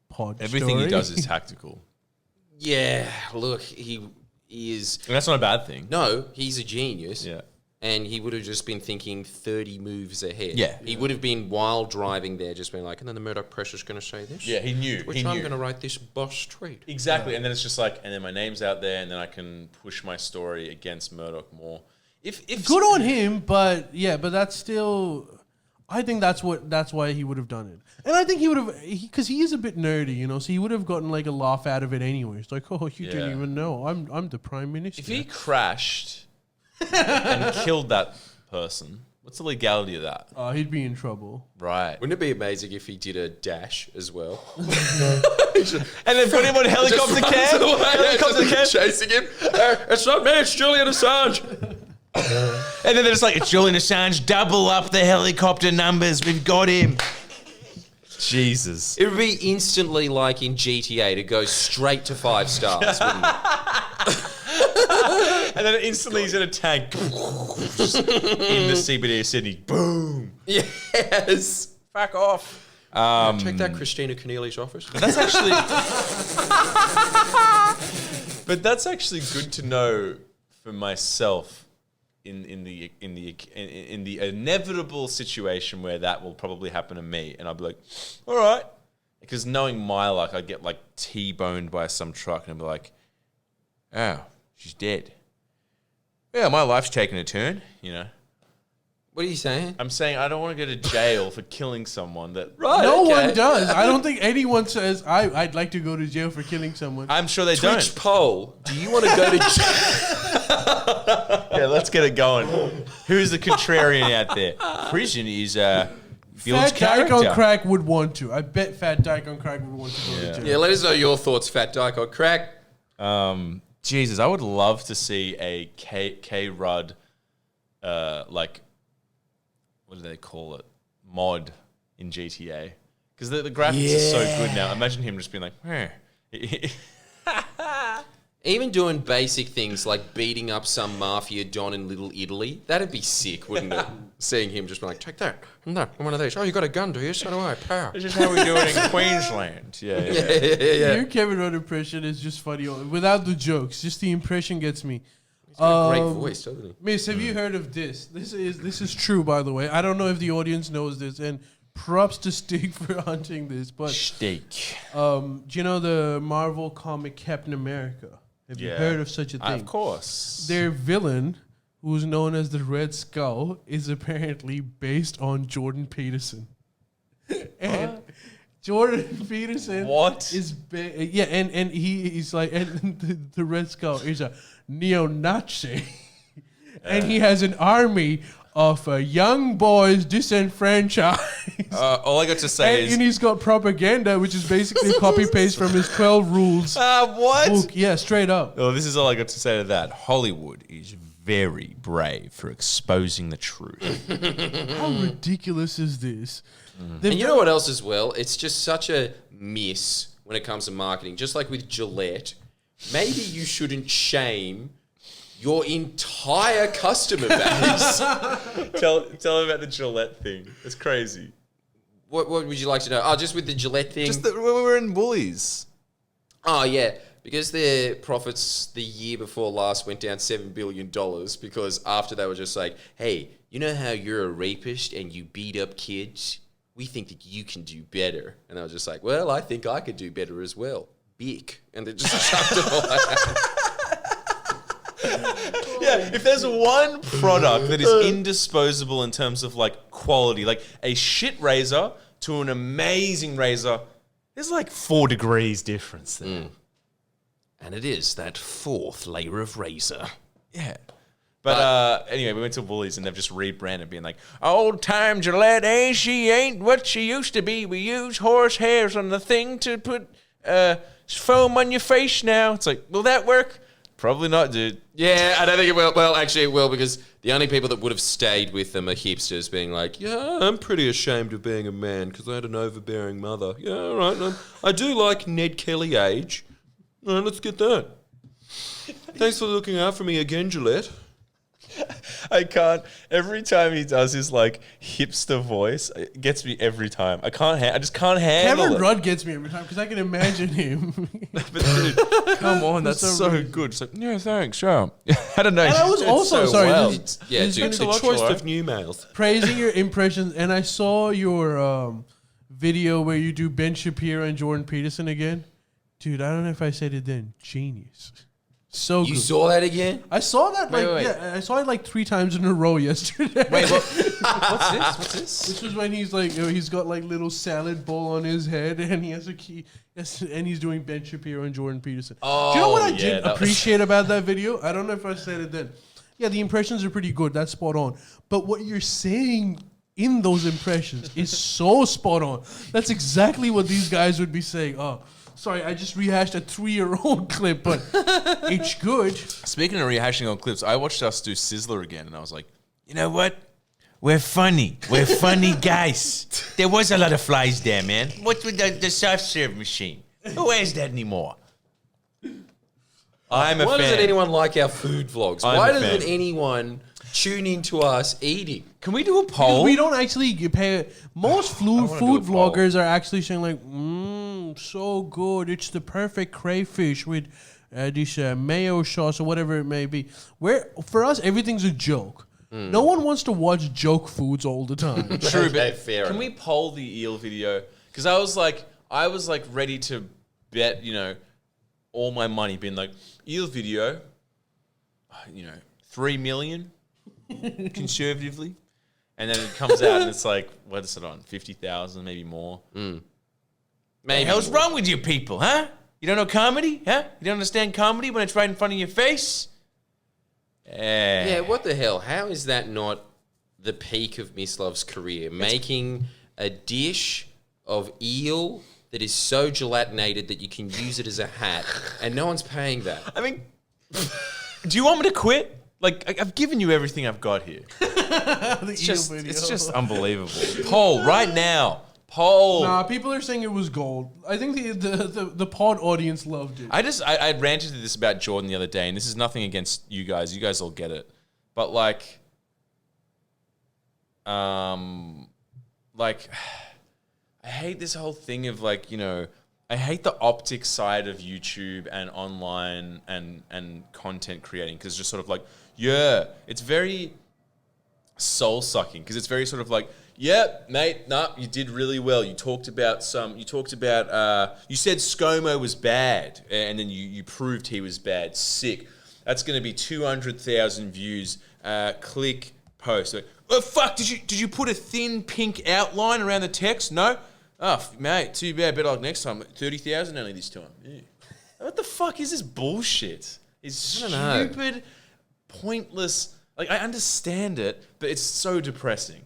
pod Everything story. he does is tactical. Yeah, look, he is... And that's not a bad thing. No, he's a genius. Yeah. And he would have just been thinking 30 moves ahead. Yeah. He would have been, while driving there, just been like, and then the Murdoch Press is going to say this. Yeah, he knew. Which I'm going to write this boss tweet. Exactly. And then it's just like, and then my name's out there, and then I can push my story against Murdoch more. If Good on him, but that's still... I think that's why he would have done it. And I think he would have, because he is a bit nerdy, you know, so he would have gotten like a laugh out of it anyway. It's like, oh, you didn't even know. I'm the prime minister. If he crashed and killed that person, what's the legality of that? He'd be in trouble. Right. Wouldn't it be amazing if he did a dash as well? And then put him on helicopter cam? Helicopter cam? Chasing him. It's not me, it's Julian Assange. And then they're just like, it's Julian Assange, double up the helicopter numbers, we've got him. Jesus. It would be instantly like in GTA to go straight to 5 stars, wouldn't it? And then instantly he's in a tank. Just in the CBD of Sydney. Boom. Yes. Fuck off. Check that Christina Keneally's office. That's actually... But that's actually good to know for myself in the inevitable situation where that will probably happen to me, and I'll be like, all right, because knowing my luck, I'd get like T-boned by some truck, and I'd be like, oh, she's dead. Yeah, my life's taking a turn, you know. What are you saying? I'm saying I don't want to go to jail for killing someone that... Right, No okay. one does. I don't think anyone says, I'd like to go to jail for killing someone. I'm sure they Twitch don't. poll. Do you want to go to jail? Yeah, let's get it going. Who's the contrarian out there? Prison is builds Fat Dyke character. on Crack would want to. I bet Fat Dyke on Crack would want to go to jail. Yeah, let us know your thoughts, Fat Dyke on Crack. Jesus, I would love to see a K Rudd, like, what do they call it? Mod in GTA. Because the graphics are so good now. Imagine him just being like, Even doing basic things like beating up some mafia don in Little Italy, that'd be sick, wouldn't it? Seeing him just be like, take that, and that, and one of these. Oh, you got a gun, do you? So do I. Pow. This is how we do it in Queensland. Yeah. Your Kevin Rudd impression is just funny. Without the jokes, just the impression gets me. He's got a great voice, doesn't he? Miss, have you heard of this? This is true, by the way. I don't know if the audience knows this, and props to Stig for hunting this. But Steak. do you know the Marvel comic Captain America? Have you heard of such a thing? Of course. Their villain, who's known as the Red Skull, is apparently based on Jordan Peterson. And Jordan Peterson is and he's like, and the Red Skull is a neo-Nazi. And he has an army of young boys disenfranchised. All I got to say is... And he's got propaganda, which is basically a copy-paste from his 12 rules what? book. Yeah, straight up. Oh, this is all I got to say to that. Hollywood is very brave for exposing the truth. How ridiculous is this? And you know what else as well? It's just such a miss when it comes to marketing. Just like with Gillette, maybe you shouldn't shame your entire customer base. Tell me about the Gillette thing. It's crazy. What would you like to know? Oh, just with the Gillette thing? Just that we were in Woolies. Oh, yeah. Because their profits the year before last went down $7 billion because after they were just like, hey, you know how you're a rapist and you beat up kids? We think that you can do better. And I was just like, well, I think I could do better as well. Bick. And they just chucked it all out. Yeah, if there's one product that is indisposable in terms of like quality, like a shit razor to an amazing razor, there's like 4 degrees difference there. And it is that 4th layer of razor. Yeah. But anyway, we went to Woolies and they've just rebranded, being like, old time Gillette, she ain't what she used to be. We use horse hairs on the thing to put foam on your face now. It's like, will that work? Probably not, dude. Yeah, I don't think it will. Well, actually it will, because the only people that would have stayed with them are hipsters being like, yeah, I'm pretty ashamed of being a man because I had an overbearing mother. Yeah, all right. I do like Ned Kelly age. All right, let's get that. Thanks for looking out for me again, Gillette. I can't. Every time he does his like hipster voice, it gets me every time. I just can't handle Kevin it. Rudd gets me every time because I can imagine him. But dude, come on, that's so good. It's like, yeah, thanks, yeah. I don't know. And I was also sorry. Well. This Dude, is the choice of new males. praising your impressions, and I saw your video where you do Ben Shapiro and Jordan Peterson again. Dude, I don't know if I said it then. Genius. So You good. saw that again? I saw that Wait. I saw it like 3 times in a row yesterday. Wait, what? What's this? This was when he's like, he's got like little salad bowl on his head, and he has a key, and he's doing Ben Shapiro and Jordan Peterson. Oh, Do you know what I yeah, did that was- appreciate about that video? I don't know if I said it then. Yeah, the impressions are pretty good. That's spot on. But what you're saying in those impressions is so spot on. That's exactly what these guys would be saying. Oh, sorry, I just rehashed a 3-year-old clip, but it's good. Speaking of rehashing old clips, I watched us do Sizzler again, and I was like, you know what? We're funny. We're funny guys. There was a lot of flies there, man. What's with the soft serve machine? Who has that anymore? I'm a Why fan. doesn't anyone like our food vlogs? I'm Why a doesn't fan. anyone tune into us eating? Can we do a Because poll? we don't actually pay. Most food wanna do a poll. vloggers are actually saying like, so good. It's the perfect crayfish with this mayo sauce or whatever it may be. Where for us, everything's a joke. No one wants to watch joke foods all the time. True, Okay, but fair can enough. we poll the eel video? Because I was like ready to bet, all my money, being like, eel video, 3 million conservatively, and then it comes out and it's like, what is it on? 50,000, maybe more. Maybe The hell's wrong with you people, huh? You don't know comedy, huh? You don't understand comedy when it's right in front of your face? Yeah, what the hell? How is that not the peak of Miss Love's career? Making a dish of eel that is so gelatinated that you can use it as a hat, and no one's paying that. I mean, do you want me to quit? Like, I've given you everything I've got here. It's It's just unbelievable. Poll right now. Poll. Nah, people are saying it was gold. I think the pod audience loved it. I ranted to this about Jordan the other day, and this is nothing against you guys. You guys all get it. But I hate this whole thing of I hate the optics side of YouTube and online and content creating, because it's just sort of it's very soul sucking, because it's very sort of like, yep, mate, nah, you did really well. You said ScoMo was bad, and then you proved he was bad. Sick. That's going to be 200,000 views. Click, post. Like, oh, fuck, did you put a thin pink outline around the text? No? Oh, mate, too bad. Better luck next time. 30,000 only this time. Yeah. What the fuck is this bullshit? It's I don't know. stupid, pointless. Like, I understand it, but it's so depressing.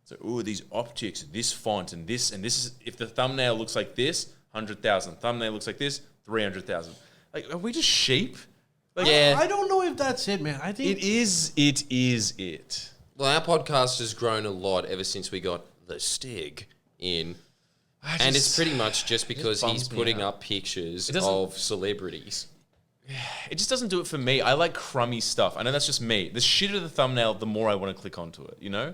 So, these optics, this font, and this is, if the thumbnail looks like this, 100,000. Thumbnail looks like this, 300,000. Like, are we just sheep? Like, Yeah. I don't know if that's it, man. I think It is it. Well, our podcast has grown a lot ever since we got the Stig in. And it's pretty much just because bums he's me putting out. up pictures It doesn't- of celebrities. It just doesn't do it for me. I like crummy stuff. I know that's just me. The shitter the thumbnail, the more I want to click onto it, you know?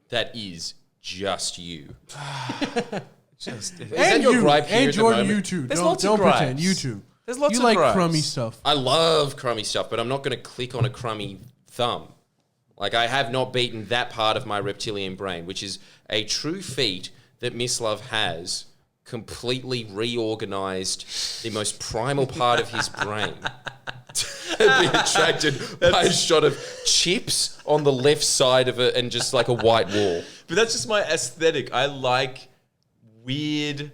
That is just you. Just, Is that your gripe here and at the Jordan, moment? you too. There's Don't, lots of don't pretend. gripes. You too. There's lots you of like gripes. crummy stuff. I love crummy stuff, but I'm not going to click on a crummy thumb. Like, I have not beaten that part of my reptilian brain, which is a true feat that Miss Love has completely reorganized the most primal part of his brain to be attracted by a shot of chips on the left side of it and just like a white wall. But that's just my aesthetic. I like weird,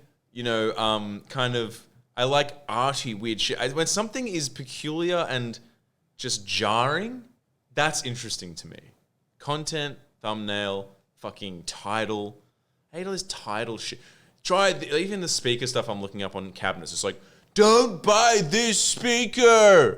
I like arty weird shit. When something is peculiar and just jarring, that's interesting to me. Content, thumbnail, fucking title. I hate all this title shit. Even the speaker stuff I'm looking up on cabinets. It's like, don't buy this speaker.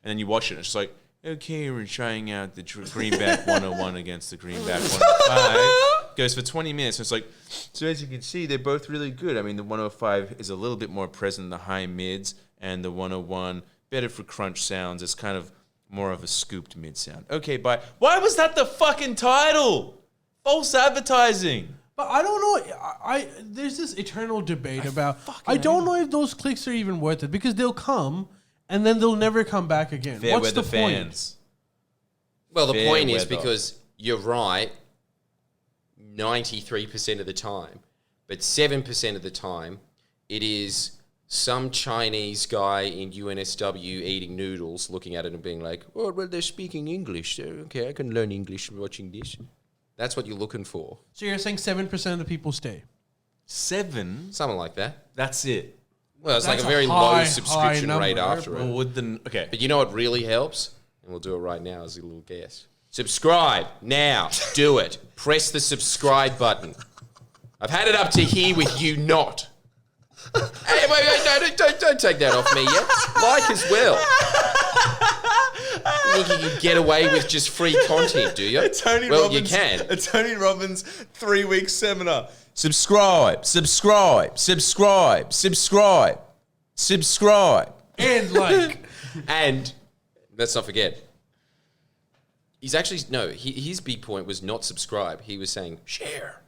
And then you watch it and it's just like, okay, we're trying out the Greenback 101 against the Greenback 105. Goes for 20 minutes. And it's like, so as you can see, they're both really good. I mean, the 105 is a little bit more present in the high mids, and the 101 better for crunch sounds. It's kind of more of a scooped mid sound. Okay, bye. Why was that the fucking title? False advertising. But I don't know. There's this eternal debate about. I don't know if those clicks are even worth it, because they'll come and then they'll never come back again. Fair What's weather the point? fans. Well, the Fair point is, weather. because you're right 93% of the time, but 7% of the time, it is some Chinese guy in UNSW eating noodles, looking at it and being like, oh, well, they're speaking English. So, okay, I can learn English from watching this. That's what you're looking for. So you're saying 7% of the people stay? 7? Something like that. That's it. Well, it's That's like a very high, low subscription high rate number, after bro. it. Well, would the okay? But you know what really helps? And we'll do it right now as a little guess. Subscribe now. Do it. Press the subscribe button. I've had it up to here with you not. Hey, wait, no, don't take that off me yet. Like as well. You think you can get away with just free content, do you? You can. A Tony Robbins 3-week seminar. Subscribe, subscribe, subscribe, subscribe, subscribe. And like... And let's not forget, he's actually, his big point was not subscribe. He was saying share.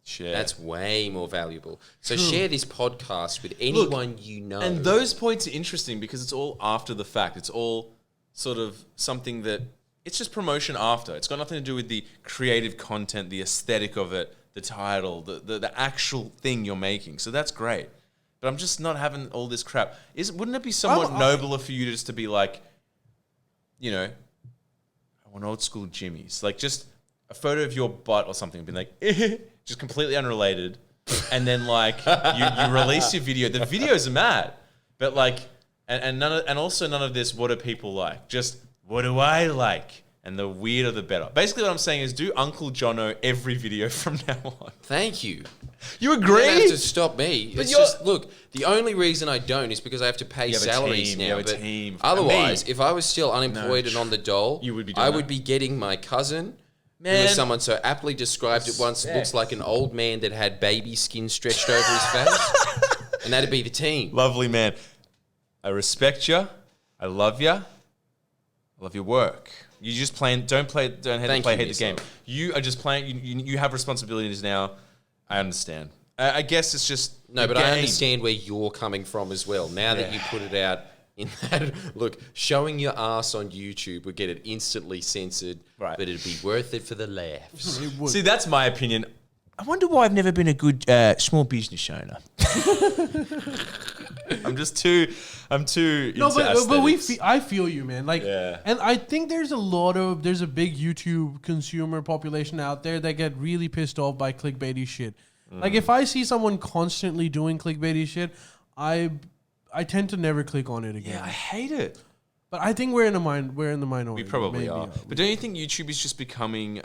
Share. That's way more valuable. So share this podcast with anyone you know. And those points are interesting because it's all after the fact. It's all sort of something that, it's just promotion after. It's got nothing to do with the creative content, the aesthetic of it, the title, the actual thing you're making. So that's great. But I'm just not having all this crap. Wouldn't it be somewhat nobler for you just to be like, you know, I want old school Jimmy's. Like just a photo of your butt or something, being like, just completely unrelated. And then like you release your video. The videos are mad. But like, and also none of this, what do people like? Just, what do I like? And the weirder the better. Basically what I'm saying is do Uncle Jono every video from now on. Thank you. You You agree? don't have to stop me. It's just, look, the only reason I don't is because I have to pay salaries now. You have a team. Otherwise, if I was still unemployed and on the dole, You would be doing I that. would be getting my cousin, who Man. as someone so aptly described it once, Sex. looks like an old man that had baby skin stretched over his face. And that'd be the team. Lovely man. I respect you. I love you. I love your work. You just don't hate the game. You are just playing. You have responsibilities now. I understand. I guess it's just No, a but I game. understand where you're coming from as well. Now that you put it out in that, look, showing your ass on YouTube would get it instantly censored, Right. but it'd be worth it for the laughs. It would. See, that's my opinion. I wonder why I've never been a good small business owner. I'm too No, into but aesthetics. I feel you, man. Like, Yeah. and I think there's a big YouTube consumer population out there that get really pissed off by clickbaity shit. Like, if I see someone constantly doing clickbaity shit, I tend to never click on it again. Yeah, I hate it. But I think we're in the minority. We probably Maybe, are. But don't you think YouTube is just becoming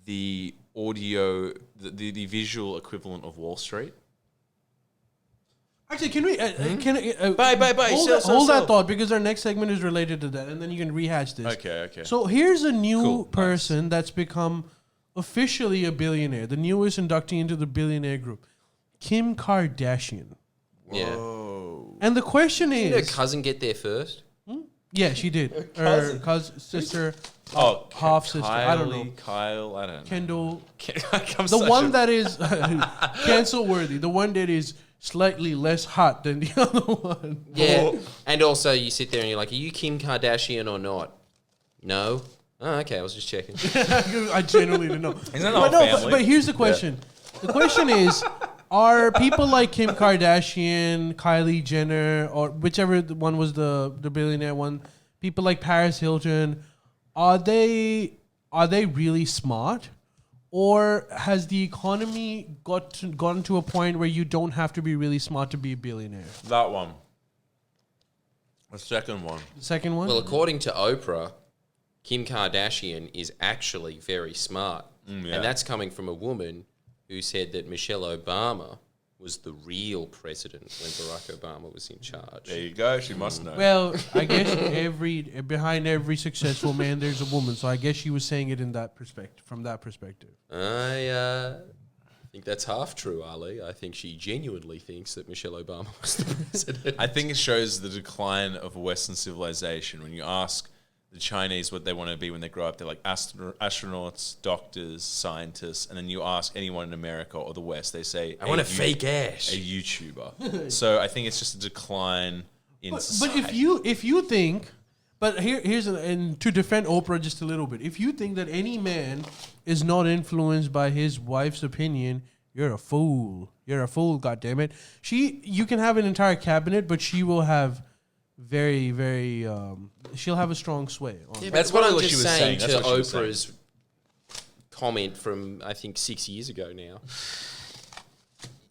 the audio, the visual equivalent of Wall Street? Actually, can we? Bye. Hold that thought because our next segment is related to that, and then you can rehash this. Okay. So here's a new Cool, nice. person that's become officially a billionaire, the newest inductee into the billionaire group, Kim Kardashian. Yeah. Whoa. And the question Did her is, cousin get there first? yeah, she did. cousin. Sister, Oh, half sister. I don't know. Kyle, I don't know. Kendall. I'm The such one a- that is cancel worthy. The one that is slightly less hot than the other one. Yeah. And also, you sit there and you're like, are you Kim Kardashian or not? No. Oh, okay. I was just checking. I genuinely don't know. Isn't that But our no, family? but here's the question. The question is, are people like Kim Kardashian, Kylie Jenner, or whichever one was the billionaire one, people like Paris Hilton, are they really smart? Or has the economy gotten to a point where you don't have to be really smart to be a billionaire? That one. The second one. The second one? Well, according to Oprah, Kim Kardashian is actually very smart. yeah. And that's coming from a woman who said that Michelle Obama was the real president when Barack Obama was in charge. There you go. She must know. Well, I guess behind every successful man, there's a woman. So I guess she was saying it in that perspective, from that perspective. I think that's half true, Ali. I think she genuinely thinks that Michelle Obama was the president. I think it shows the decline of Western civilization. When you ask the Chinese what they want to be when they grow up, they're like astronauts, doctors, scientists. And then you ask anyone in America or the West, they say, I want a fake ass. a YouTuber. So I think it's just a decline in But society. if you think, but and to defend Oprah just a little bit, if you think that any man is not influenced by his wife's opinion, you're a fool. You're a fool. goddammit. You can have an entire cabinet, but she will have very, very. She'll have a strong sway. On Yeah, it. but That's what probably I'm what she just was saying saying. to That's what she was saying. Oprah's comment from, I think, 6 years ago now.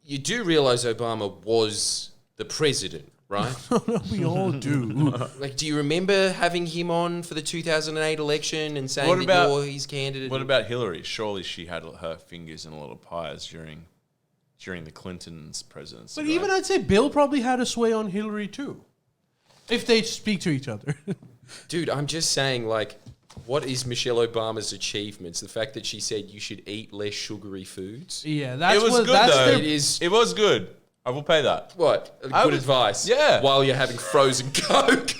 You do realize Obama was the president, right? We all do. Like, do you remember having him on for the 2008 election and saying What that about- you're his candidate? What about Hillary? Surely she had her fingers in a lot of pies during the Clintons' presidency. But right? even I'd say Bill probably had a sway on Hillary too, if they speak to each other. Dude, I'm just saying, like, what is Michelle Obama's achievements? The fact that she said you should eat less sugary foods? Yeah, that's it was what, good that's though. their- It is. It was good. I will pay that. What? Good was- advice. yeah. While you're having frozen Coke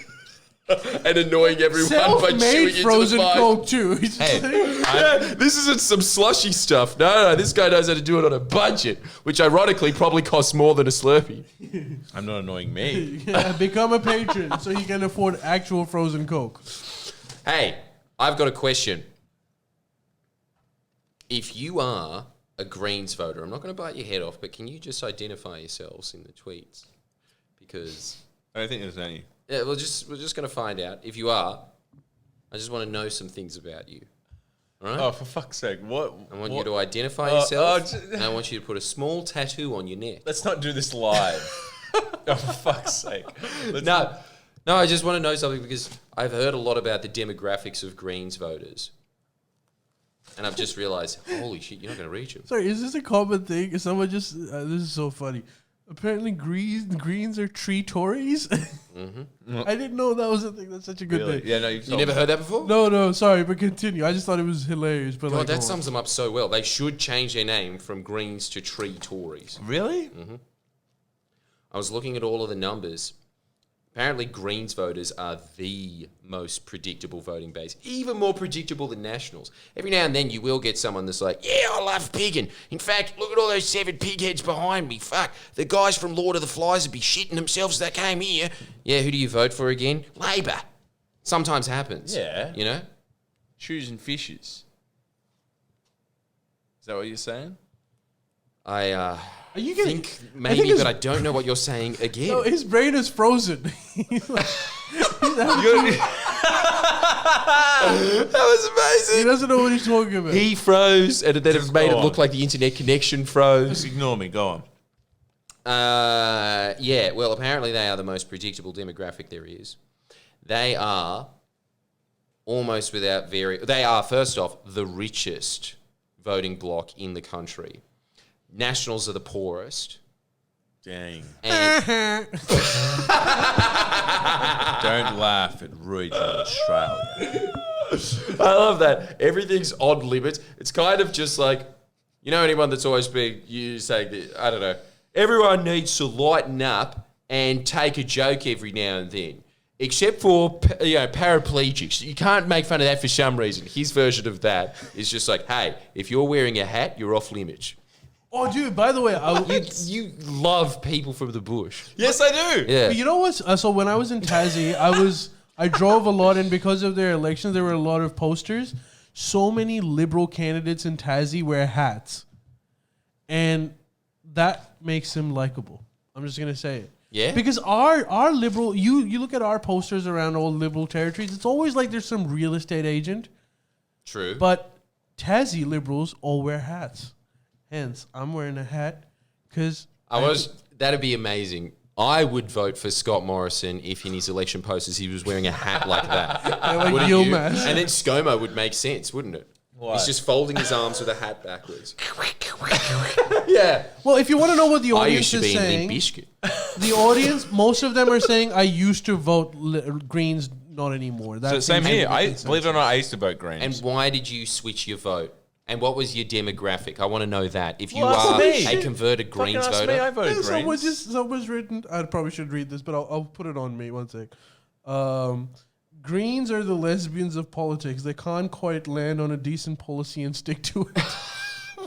and annoying everyone by chewing self-made into frozen the mic. Coke too. He's just Hey, like- Yeah, this isn't some slushy stuff. No, this guy knows how to do it on a budget, which ironically probably costs more than a Slurpee. I'm not annoying me. yeah, become a patron so you can afford actual frozen Coke. Hey, I've got a question. If you are a Greens voter, I'm not going to bite your head off, but can you just identify yourselves in the tweets? Because I don't think there's any. yeah, we're just going to find out. If you are, I just want to know some things about you. All right? Oh, for fuck's sake! What? I want you what- to identify yourself, j- and I want you to put a small tattoo on your neck. Let's not do this live. Oh, for fuck's sake! No, I just want to know something because I've heard a lot about the demographics of Greens voters. And I've just realised, holy shit, you're not going to reach them. Sorry, is this a common thing? Is someone just this is so funny. Apparently, Greens are tree Tories. I didn't know that was a thing. That's such a good Really? thing. Yeah, no, You never heard that before? No, sorry, but continue. I just thought it was hilarious. But God, like, that go on. sums them up so well. They should change their name from Greens to Tree Tories. Really? I was looking at all of the numbers. Apparently, Greens voters are the most predictable voting base, even more predictable than Nationals. Every now and then, you will get someone that's like, "Yeah, I love pigging. In fact, look at all those 7 pig heads behind me. Fuck, the guys from Lord of the Flies would be shitting themselves if they came here." Yeah, who do you vote for again? Labor. Sometimes happens. Yeah. You know. Choosing fishes. Is that what you're saying? I Are you getting? think I maybe, think his- but I don't know what you're saying again. No, his brain is frozen. He's like- That was he amazing. doesn't know what he's talking about. He froze, and then it made go it look on. like the internet connection froze. Just ignore me. Go on. Yeah, well, apparently they are the most predictable demographic there is. They are almost without they are, first off, the richest voting bloc in the country. Nationals are the poorest. Dang. And Don't laugh at regional Australia. I love that. Everything's odd limits. It's kind of just like, you know, anyone that's always been, you saying that, I don't know, everyone needs to lighten up and take a joke every now and then. Except for, paraplegics. You can't make fun of that for some reason. His version of that is just like, hey, if you're wearing a hat, you're off limits. Oh, dude, by the way, You love people from the bush. Yes, I do. Yeah. you know what? So when I was in Tassie, I drove a lot, and because of their elections, there were a lot of posters. So many liberal candidates in Tassie wear hats, and that makes them likable. I'm just gonna say it. Yeah? Because our liberal, you look at our posters around all liberal territories, it's always like there's some real estate agent, True. but Tassie liberals all wear hats. Hence, I'm wearing a hat because That'd be amazing. I would vote for Scott Morrison if in his election posters he was wearing a hat like that. like Wouldn't Gil you? Mask. And then ScoMo would make sense, wouldn't it? Why? He's just folding his arms with a hat backwards. Yeah. Well, if you want to know what the I audience used to is be in saying, Limp Bizkit. the audience, most of them are saying, I used to vote Greens, not anymore. That So same seems to here. be I consensus. believe it or not, I used to vote Greens. And why did you switch your vote? And what was your demographic? I want to know that. If you Well, are ask me. a converted Fucking Greens ask voter. me, I voted Yeah, Greens. someone's written, I probably should read this, but I'll put it on me. One sec. Greens are the lesbians of politics. They can't quite land on a decent policy and stick to it.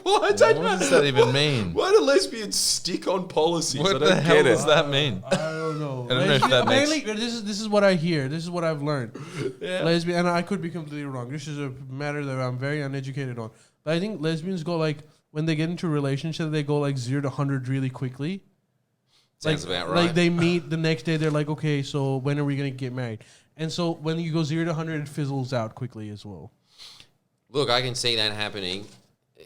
What? What does that even mean? Why do lesbians stick on policies? I What don't the hell get it. does that mean? I don't know. I don't know if that makes- Apparently, this is what I hear. This is what I've learned. Lesbian, and I could be completely wrong. This is a matter that I'm very uneducated on. But I think lesbians go like, when they get into a relationship, they go like 0 to 100 really quickly. Sounds like, about right. Like they meet the next day, they're like, okay, so when are we gonna get married? And so when you go 0 to 100, it fizzles out quickly as well. Look, I can see that happening.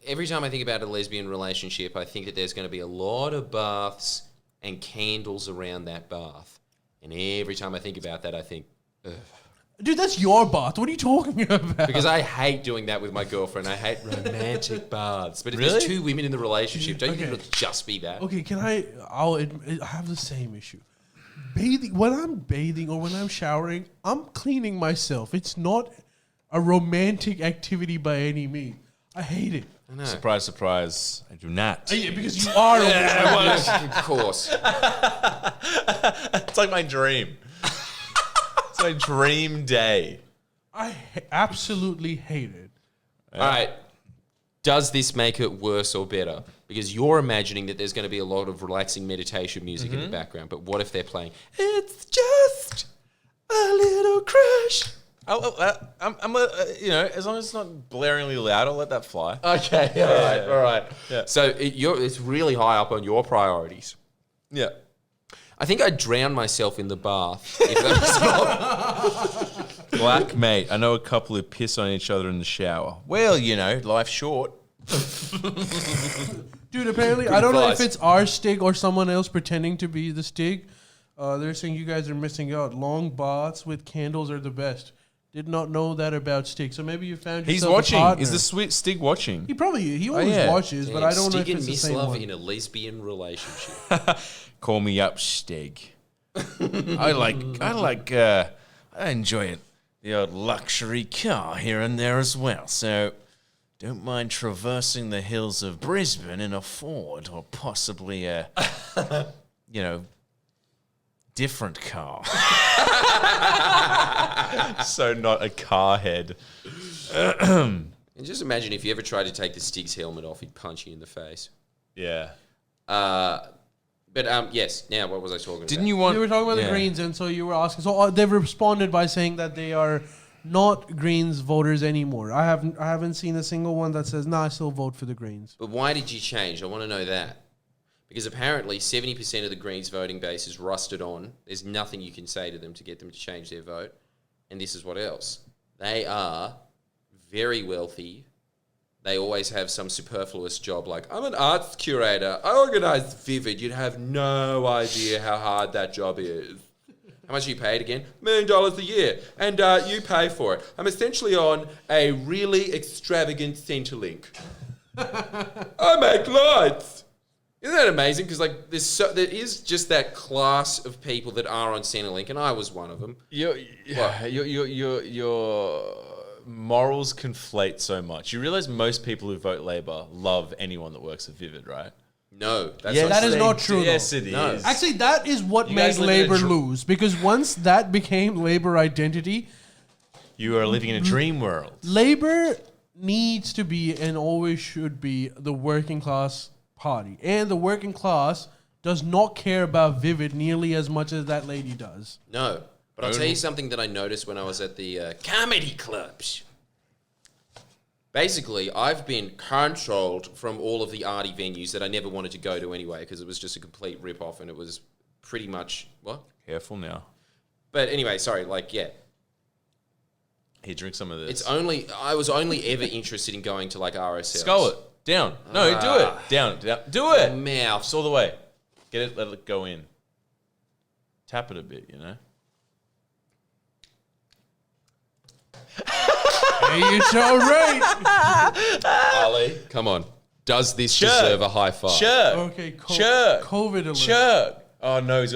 Every time I think about a lesbian relationship, I think that there's going to be a lot of baths and candles around that bath. And every time I think about that, I think, ugh. Dude, that's your bath. What are you talking about? Because I hate doing that with my girlfriend. I hate romantic baths. But if Really? there's two women in the relationship, don't you Okay. think it'll just be that? Okay, I'll admit, I have the same issue. Bathing, when I'm bathing or when I'm showering, I'm cleaning myself. It's not a romantic activity by any means. I hate it. I know. Surprise, surprise. I do not. Yeah, because you are Of course. It's like my dream. It's my dream day. absolutely hate it. All right. Does this make it worse or better? Because you're imagining that there's going to be a lot of relaxing meditation music in the background, but what if they're playing, it's just a little crush? I'm as long as it's not blaringly loud, I'll let that fly. Okay, all right. Yeah. So it's really high up on your priorities. Yeah. I think I'd drown myself in the bath. If that was not. Black mate, I know a couple who piss on each other in the shower. Well, life's short. Dude, apparently, I don't know if advice. it's our Stig or someone else pretending to be the Stig. They're saying you guys are missing out. Long baths with candles are the best. Did not know that about Stig. So maybe you found yourself He's a watching. partner. Is the sweet Stig watching? He always yeah. watches, but I don't know if Stig and it's the Miss same Love one. in a lesbian relationship. Call me up, Stig. I enjoy it. The old luxury car here and there as well. So don't mind traversing the hills of Brisbane in a Ford or possibly a, different car. So not a car head. And just imagine if you ever tried to take the Stig's helmet off, he'd punch you in the face. Yeah. But yes, now what was I talking Didn't about? you want... We were talking about Yeah. the Greens, and so you were asking. So they've responded by saying that they are not Greens voters anymore. I haven't seen a single one that says, "Nah, I still vote for the Greens." But why did you change? I want to know that. Because apparently 70% of the Greens voting base is rusted on. There's nothing you can say to them to get them to change their vote. And this is what else. They are very wealthy. They always have some superfluous job like, I'm an arts curator. I organise Vivid. You'd have no idea how hard that job is. How much are you paid again? $1 million a year. And you pay for it. I'm essentially on a really extravagant Centrelink. I make lights. Isn't that amazing? Because there is just that class of people that are on Centrelink, and I was one of them. Your morals conflate so much. You realise most people who vote Labor love anyone that works at Vivid, right? No, that's Yes, That is they not do. true, Yes, though. it is. No. Actually, that is what You made guys live in a Labour dr- lose, because once that became Labour identity, You are living in a dream world. Labour needs to be and always should be the working class party. And the working class does not care about Vivid nearly as much as that lady does. No. But I'll tell you something that I noticed when I was at the comedy clubs. Basically, I've been controlled from all of the arty venues that I never wanted to go to anyway because it was just a complete rip-off and it was pretty much... What? Careful now. But anyway, sorry, yeah. Here, drink some of this. I was only ever interested in going to RSLs. Skull it. Down. No, do it. Down. Do it. Mouth. It's all the way. Get it, let it go in. Tap it a bit, You're so right. Ali, come on. Does this Chug. deserve a high five? Chug. Okay, Chug. COVID alert. Chug. Oh no, he's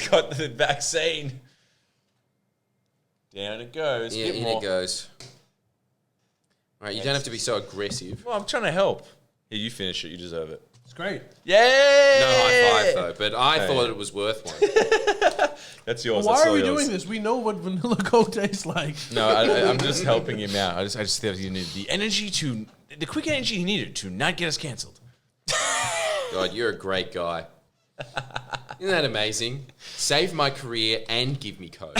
got the vaccine. Down it goes. Yeah, Bit in more. it goes. All right, you don't have to be so aggressive. Well, I'm trying to help. Here, you finish it. You deserve it. It's great. Yay! No high five, though, but I thought it was worth one. That's yours. Why That's are all we yours. doing this? We know what vanilla Coke tastes like. No, I'm just helping him out. I just thought you needed the quick energy he needed to not get us cancelled. God, you're a great guy. Isn't that amazing? Save my career and give me coke.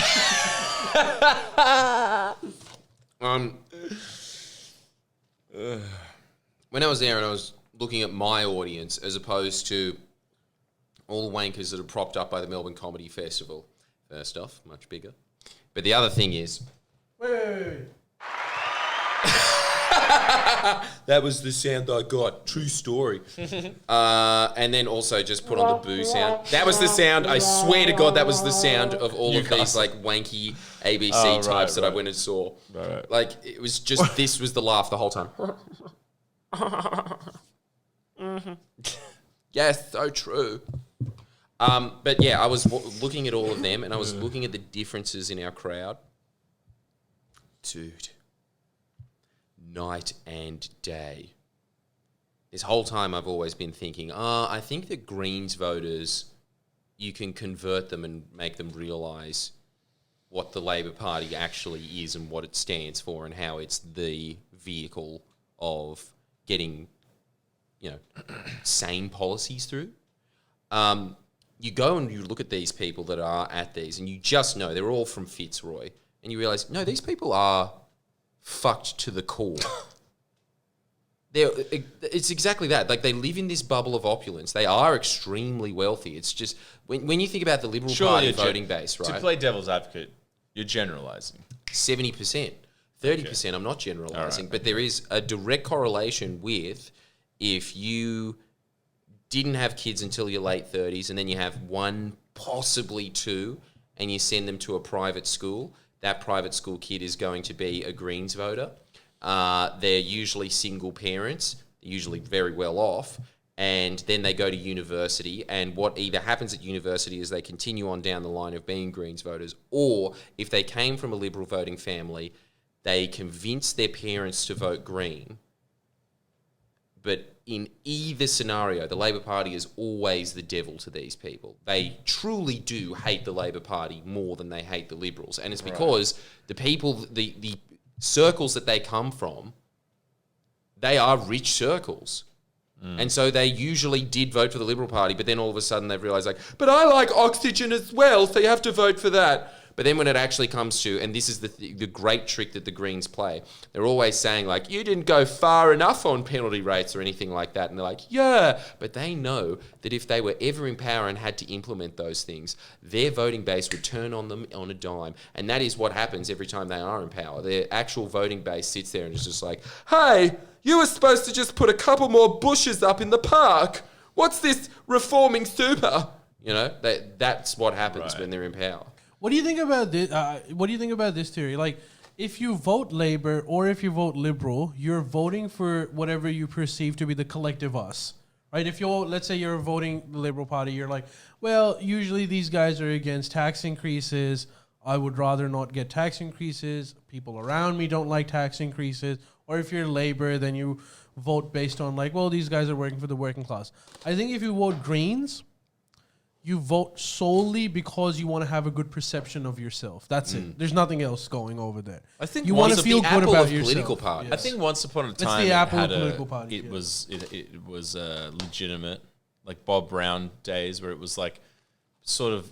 When I was there and I was looking at my audience as opposed to all the wankers that are propped up by the Melbourne Comedy Festival, first off, much bigger. But the other thing is, Wait. That was the sound I got. True story. And then also just put on the boo sound. That was the sound. I swear to God, that was the sound of all of these like wanky ABC types that I went and saw. Right. Like it was just this was the laugh the whole time. Yes, so true. But yeah, I was looking at all of them, and I was looking at the differences in our crowd. Dude, night and day. This whole time I've always been thinking, I think that Greens voters, you can convert them and make them realise what the Labor Party actually is and what it stands for and how it's the vehicle of getting, sane policies through. You go and you look at these people that are at these and you just know they're all from Fitzroy and you realise, no, these people are fucked to the core. It's exactly that. Like, they live in this bubble of opulence. They are extremely wealthy. It's just, when you think about the Liberal Party voting base, right? To play devil's advocate, you're generalising. 70%. 30%, I'm not generalising, but there is a direct correlation with if you didn't have kids until your late 30s and then you have one, possibly two, and you send them to a private school, that private school kid is going to be a Greens voter. They're usually single parents, usually very well off, and then they go to university, and what either happens at university is they continue on down the line of being Greens voters, or if they came from a Liberal voting family, they convince their parents to vote Green. But in either scenario, the Labor Party is always the devil to these people. They truly do hate the Labor Party more than they hate the Liberals. And it's because the people, the circles that they come from, they are rich circles. And so they usually did vote for the Liberal Party, but then all of a sudden they've realised, like, but I like oxygen as well, so you have to vote for that. But then when it actually comes to, and this is the great trick that the Greens play, they're always saying, like, you didn't go far enough on penalty rates or anything like that. And they're like, yeah. But they know that if they were ever in power and had to implement those things, their voting base would turn on them on a dime. And that is what happens every time they are in power. Their actual voting base sits there and is just like, hey, you were supposed to just put a couple more bushes up in the park. What's this reforming super? That's what happens when they're in power. What do you think about this? What do you think about this theory? Like, if you vote Labour or if you vote Liberal, you're voting for whatever you perceive to be the collective us, right? If let's say you're voting the Liberal Party, you're like, well, usually these guys are against tax increases. I would rather not get tax increases. People around me don't like tax increases. Or if you're Labour, then you vote based on like, well, these guys are working for the working class. I think if you vote Greens, you vote solely because you want to have a good perception of yourself. That's it. There's nothing else going over there. I think you want to feel good about yourself. Political party. I think once upon a time, the apple of political party. It was legitimate, like Bob Brown days, where it was like sort of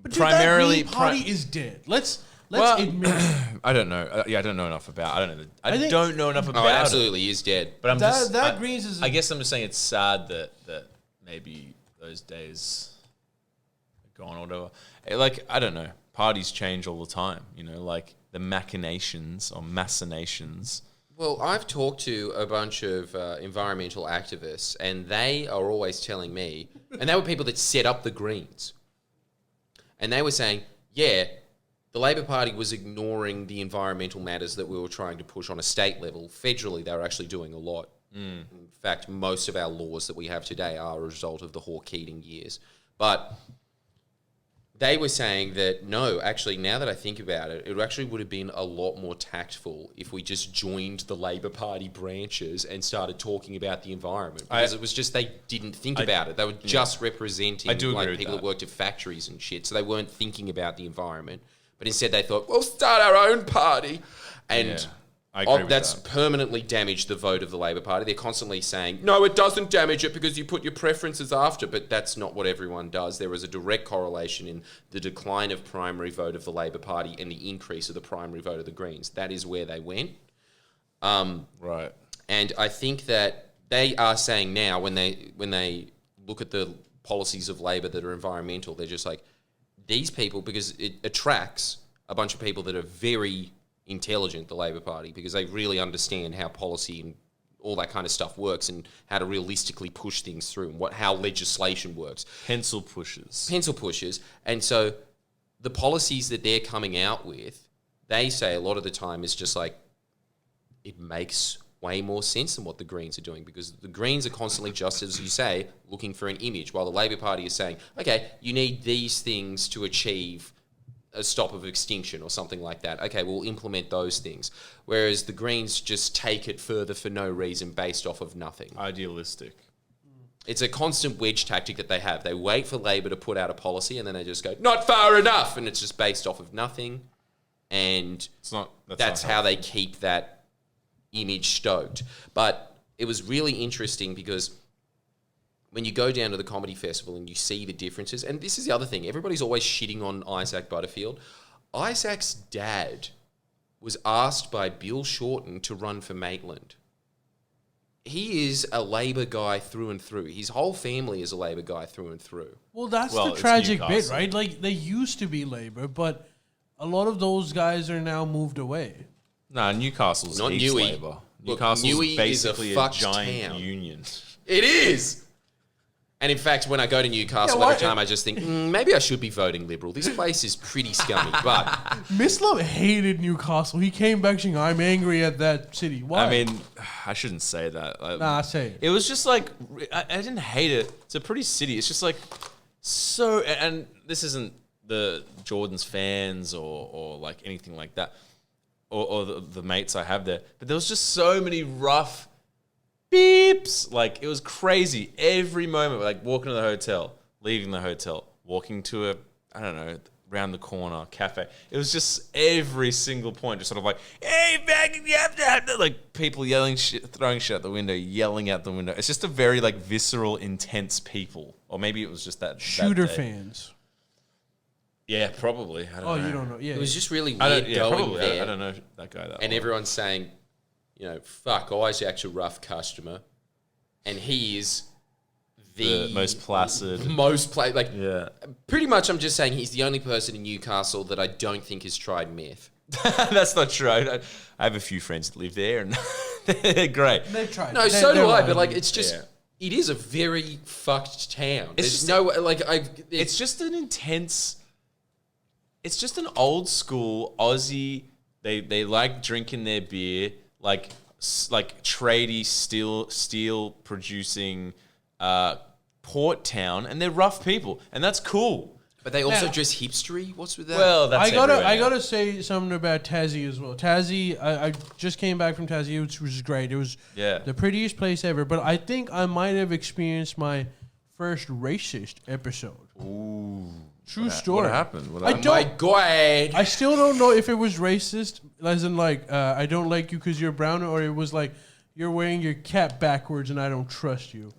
But primarily that Green party is dead. Let's admit it. I don't know. I don't know enough about. I don't know. I don't know enough about. Oh, it absolutely is dead. But Greens is. I guess I'm just saying it's sad that maybe those days gone or whatever. Like, I don't know. Parties change all the time, like the machinations or machinations. Well, I've talked to a bunch of environmental activists, and they are always telling me, and they were people that set up the Greens, and they were saying, yeah, the Labor Party was ignoring the environmental matters that we were trying to push on a state level. Federally, they were actually doing a lot. In fact, most of our laws that we have today are a result of the Hawke-Keating years. But they were saying that, no, actually, now that I think about it, it actually would have been a lot more tactful if we just joined the Labor Party branches and started talking about the environment. Because it was just they didn't think about it. They were just representing like people that worked at factories and shit. So they weren't thinking about the environment. But instead they thought, we'll start our own party. And I agree with that's that. permanently damaged the vote of the Labor Party. They're constantly saying, no, it doesn't damage it because you put your preferences after. But that's not what everyone does. There is a direct correlation in the decline of primary vote of the Labor Party and the increase of the primary vote of the Greens. That is where they went. Right. And I think that they are saying now, when they look at the policies of Labor that are environmental, they're just like, these people, because it attracts a bunch of people that are very intelligent, the Labor Party, because they really understand how policy and all that kind of stuff works and how to realistically push things through and how legislation works. Pencil pushers. And so the policies that they're coming out with, they say a lot of the time is just like, it makes way more sense than what the Greens are doing, because the Greens are constantly, just as you say, looking for an image, while the Labor Party is saying, okay, you need these things to achieve a stop of extinction or something like that. Okay, we'll implement those things. Whereas the Greens just take it further for no reason based off of nothing. Idealistic. It's a constant wedge tactic that they have. They wait for Labor to put out a policy and then they just go, not far enough, and it's just based off of nothing. And that's how they keep that image stoked. But it was really interesting because when you go down to the comedy festival and you see the differences, and this is the other thing, everybody's always shitting on Isaac Butterfield. Isaac's dad was asked by Bill Shorten to run for Maitland. He is a Labor guy through and through. His whole family is a Labor guy through and through. Well, that's the tragic bit, right? Like, they used to be Labor, but a lot of those guys are now moved away. No, Newcastle's Not East Newey. Labor. Look, Newcastle's Newey basically is a a fucked giant town. union. It is! And in fact, when I go to Newcastle every time, I just think, maybe I should be voting Liberal. This place is pretty scummy, but... Mislove hated Newcastle. He came back saying, I'm angry at that city. Why? I mean, I shouldn't say that. Nah, say it. It was just like, I didn't hate it. It's a pretty city. It's just like, so, and this isn't the Jordan's fans or like anything like that, or the mates I have there, but there was just so many rough beeps. Like, it was crazy. Every moment, like walking to the hotel, leaving the hotel, walking to I don't know, around the corner, cafe. It was just every single point, just sort of like, hey, man, you have to, like people yelling shit, throwing shit out the window, yelling out the window. It's just a very like visceral, intense people. Or maybe it was just that Shooter that fans. Yeah, probably. I don't know. You don't know. Yeah, It was just really weird going there. I don't know that guy that and well. everyone's saying, fuck, Isaac's a rough customer. And he is the most placid. Yeah. Pretty much I'm just saying he's the only person in Newcastle that I don't think has tried meth. That's not true. I have a few friends that live there and they're great. They've tried. No, so do I, but like it's just... Yeah. It is a very fucked town. It's just an intense... It's just an old school Aussie. They like drinking their beer, like tradie steel producing port town, and they're rough people, and that's cool. But they also dress hipstery. What's with that? Well, that's I gotta say something about Tassie as well. Tassie, I just came back from Tassie, which was great. It was the prettiest place ever. But I think I might have experienced my first racist episode. Ooh. True story. What happened? My God. I still don't know if it was racist, as in like, I don't like you because you're brown, or it was like, you're wearing your cap backwards and I don't trust you.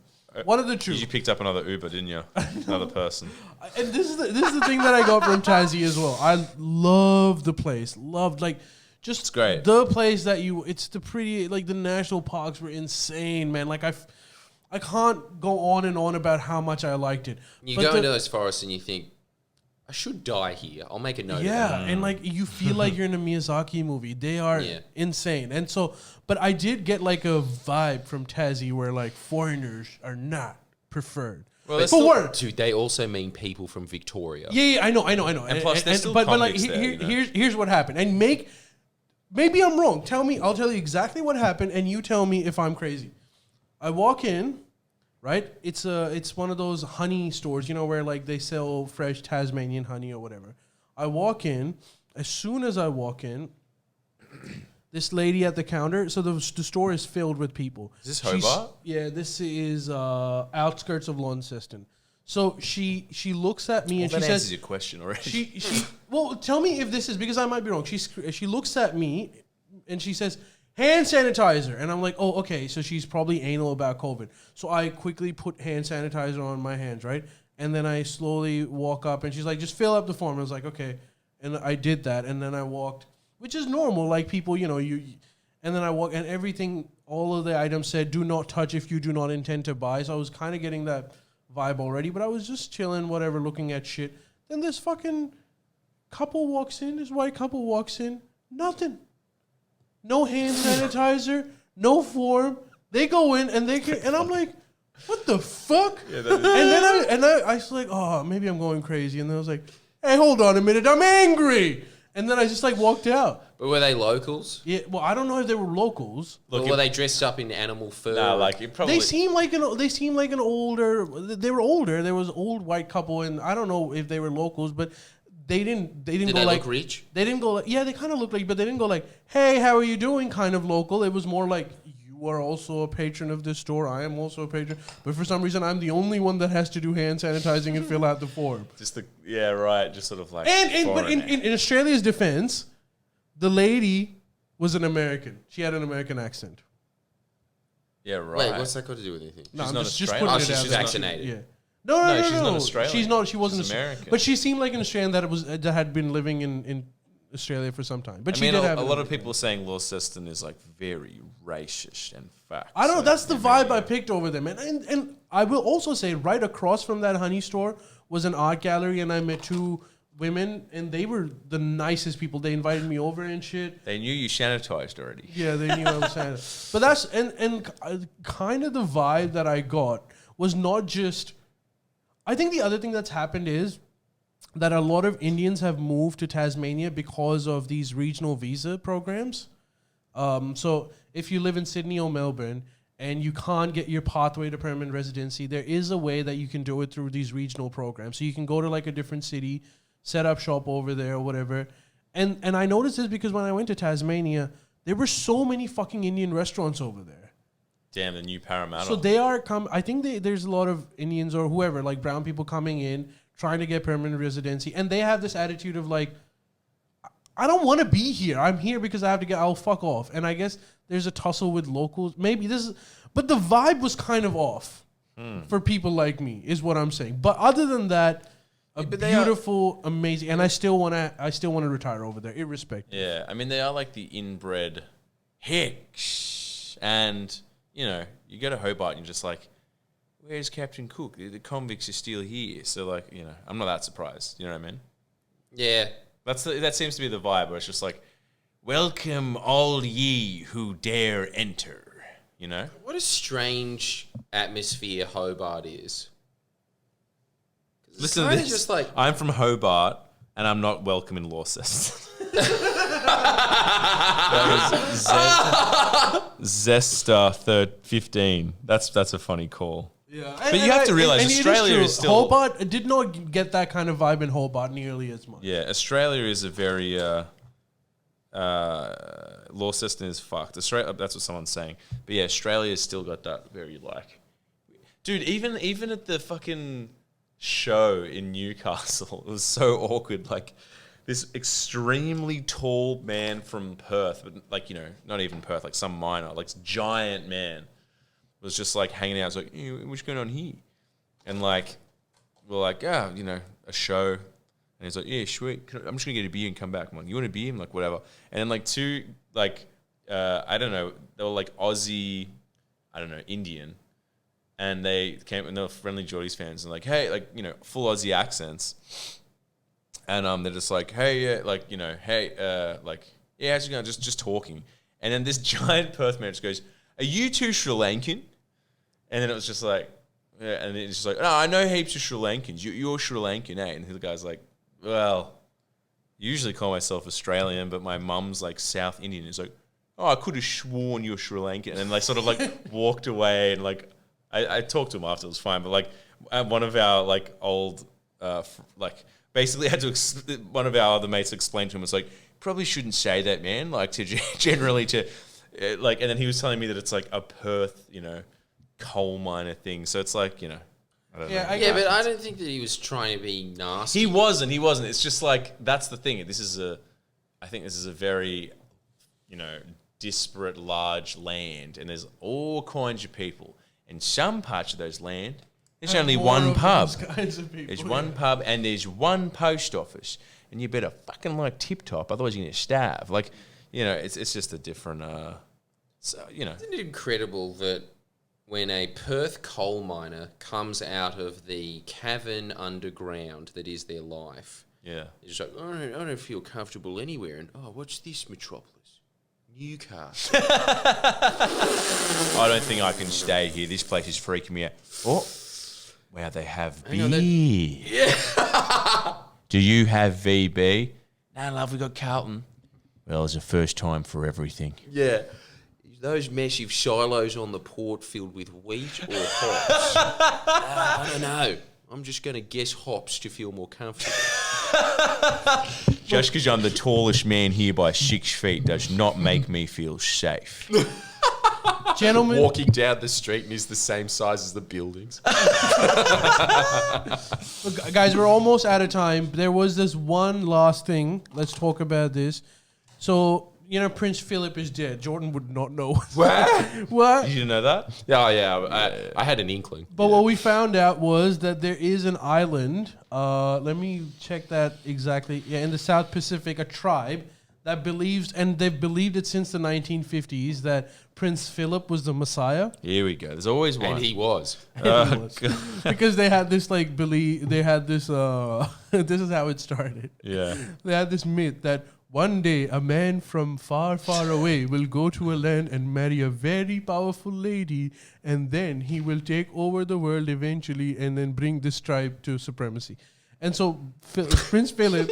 One of the two. You picked up another Uber, didn't you? Another person. And this is the thing that I got from Tassie as well. I love the place. Loved, like, just it's great. The place that it's the pretty, like, the national parks were insane, man. Like, I can't go on and on about how much I liked it. You go into those forests and you think, I should die here. I'll make a note of that. Yeah, and like you feel like you're in a Miyazaki movie. They are insane. And so, but I did get like a vibe from Tassie where like foreigners are not preferred. Well, dude, they also mean people from Victoria. Yeah, I know. And plus, there's still but like there, here's what happened. And maybe I'm wrong. I'll tell you exactly what happened, and you tell me if I'm crazy. I walk in. Right, it's one of those honey stores, where like they sell fresh Tasmanian honey or whatever. I walk in. As soon as I walk in, this lady at the counter. So the store is filled with people. Is this Hobart? Yeah, this is outskirts of Launceston. So she looks at me and she says, answers your question already. Well, tell me if this is, because I might be wrong. She looks at me and she says, hand sanitizer. And I'm like, oh, okay, so she's probably anal about COVID. So I quickly put hand sanitizer on my hands, right? And then I slowly walk up, and she's like, just fill up the form. I was like, okay. And I did that, and then I walked, which is normal, like people, and then I walked, and everything, all of the items said, do not touch if you do not intend to buy. So I was kind of getting that vibe already, but I was just chilling, whatever, looking at shit. Then this fucking couple walks in, this white couple walks in, nothing. no hand sanitizer, no form. They go in and and I'm like, what the fuck? Yeah, and then I was like, oh, maybe I'm going crazy. And then I was like, hey, hold on a minute, I'm angry. And then I just like walked out. But were they locals? Yeah, well, I don't know if they were locals. Or were they dressed up in animal fur? Nah, like it probably. They seem like an older. They were older. There was an old white couple, and I don't know if they were locals, but they didn't Did go they like look rich? They didn't go like, yeah, they kind of looked like, but they didn't go like, hey, how are you doing? Kind of local. It was more like, you are also a patron of this store. I am also a patron, but for some reason, I'm the only one that has to do hand sanitizing and fill out the form. Just sort of like. But in Australia's defense, the lady was an American. She had an American accent. Yeah, right. Wait, what's that got to do with anything? No, She's I'm not just Australian. putting it She's out there. vaccinated. Yeah. No, she's not Australian. She's not. She wasn't She's American. But she seemed like an Australian that had been living in Australia for some time. But I mean, did a have lot of people are saying Launceston is like very racist and fact. I don't know. That's the vibe I picked over them, and I will also say right across from that honey store was an art gallery, and I met two women, and they were the nicest people. They invited me over and shit. They knew you sanitized already. Yeah, they knew I was saying. But that's and kind of the vibe that I got was not just. I think the other thing that's happened is that a lot of Indians have moved to Tasmania because of these regional visa programs. So if you live in Sydney or Melbourne and you can't get your pathway to permanent residency, there is a way that you can do it through these regional programs. So you can go to like a different city, set up shop over there or whatever. And I noticed this because when I went to Tasmania, there were so many fucking Indian restaurants over there. Damn, the new Parramatta. So they are I think there's a lot of Indians or whoever, like brown people coming in, trying to get permanent residency. And they have this attitude of like, I don't want to be here. I'm here because I have to I'll fuck off. And I guess there's a tussle with locals. Maybe but the vibe was kind of off for people like me, is what I'm saying. But other than that, beautiful, amazing, and I still want to retire over there, irrespective. Yeah, I mean they are like the inbred hicks, and you know you go to Hobart and you're just like, where's Captain Cook? The convicts are still here. So like, you know, I'm not that surprised. You know what I mean? Yeah. That seems to be the vibe where it's just like, welcome all ye who dare enter. You know? What a strange atmosphere Hobart is. Listen to this. Just like, I'm from Hobart and I'm not welcome in Launceston. That was Zesta 15. That's a funny call. Yeah, but you have to realize Australia is still Hobart did not get that kind of vibe in Hobart nearly as much. Yeah, Australia is a very Launceston is fucked. Australia, that's what someone's saying. But yeah, Australia's still got that very like, dude. Even at the fucking show in Newcastle, it was so awkward. Like this extremely tall man from Perth, but like, you know, not even Perth, like some minor, like giant man, was just like hanging out. I was like, hey, what's going on here? And like, we're like, you know, a show. And he's like, yeah, sweet. I'm just going to get a beer and come back. I'm like, you want a beer? I'm like, whatever. And then like two, like, I don't know, they were like Aussie, I don't know, Indian. And they came, and they were Friendlyjordies fans. And like, hey, like, you know, full Aussie accents. And they're just like, hey, yeah, like, you know, hey, like, yeah, how's it going? Just talking. And then this giant Perth man just goes, are you two Sri Lankan? And then it was just like, yeah, and it's just like, no, I know heaps of Sri Lankans. You're Sri Lankan, eh? And the guy's like, well, usually call myself Australian, but my mum's like South Indian. He's like, oh, I could have sworn you're Sri Lankan. And then they sort of like walked away, and like, I talked to him after, it was fine. But like, one of our like old, like, basically had to, one of our other mates explained to him, it's like, probably shouldn't say that, man. Like, to generally to, like, and then he was telling me that it's like a Perth, you know, coal miner thing. So it's like, you know, I don't know. But I don't think that he was trying to be nasty. He wasn't. It's just like, that's the thing. I think this is a very, you know, disparate, large land, and there's all kinds of people. In some parts of those land, there's only one pub. There's one pub and there's one post office, and you better fucking like tip top, otherwise you're gonna starve. Like, you know, it's just a different. So you know, isn't it incredible that when a Perth coal miner comes out of the cavern underground that is their life, yeah, it's just like, I don't feel comfortable anywhere, and what's this metropolis? Newcastle. I don't think I can stay here. This place is freaking me out. Oh, wow, they have beer. Yeah. Do you have VB? No, love, we got Carlton. Well, it's a first time for everything. Yeah. Those massive silos on the port filled with wheat or hops? I don't know. I'm just going to guess hops to feel more comfortable. Just because I'm the tallest man here by 6 feet does not make me feel safe. Gentlemen, Walking down the street and is the same size as the buildings. look, guys, we're almost out of time. There was this one last thing. Let's talk about this. So, Prince Philip is dead. Jordan would not know. What? Did you know that? I had an inkling. But what we found out was that there is an island. Let me check that exactly. Yeah, in the South Pacific, a tribe that believes, and they've believed it since the 1950s, that Prince Philip was the Messiah. Here we go. There's always one. And he was. Because they had this belief. They had this. This is how it started. Yeah. They had this myth that one day a man from far, far away will go to a land and marry a very powerful lady, and then he will take over the world eventually and then bring this tribe to supremacy. And so Prince Philip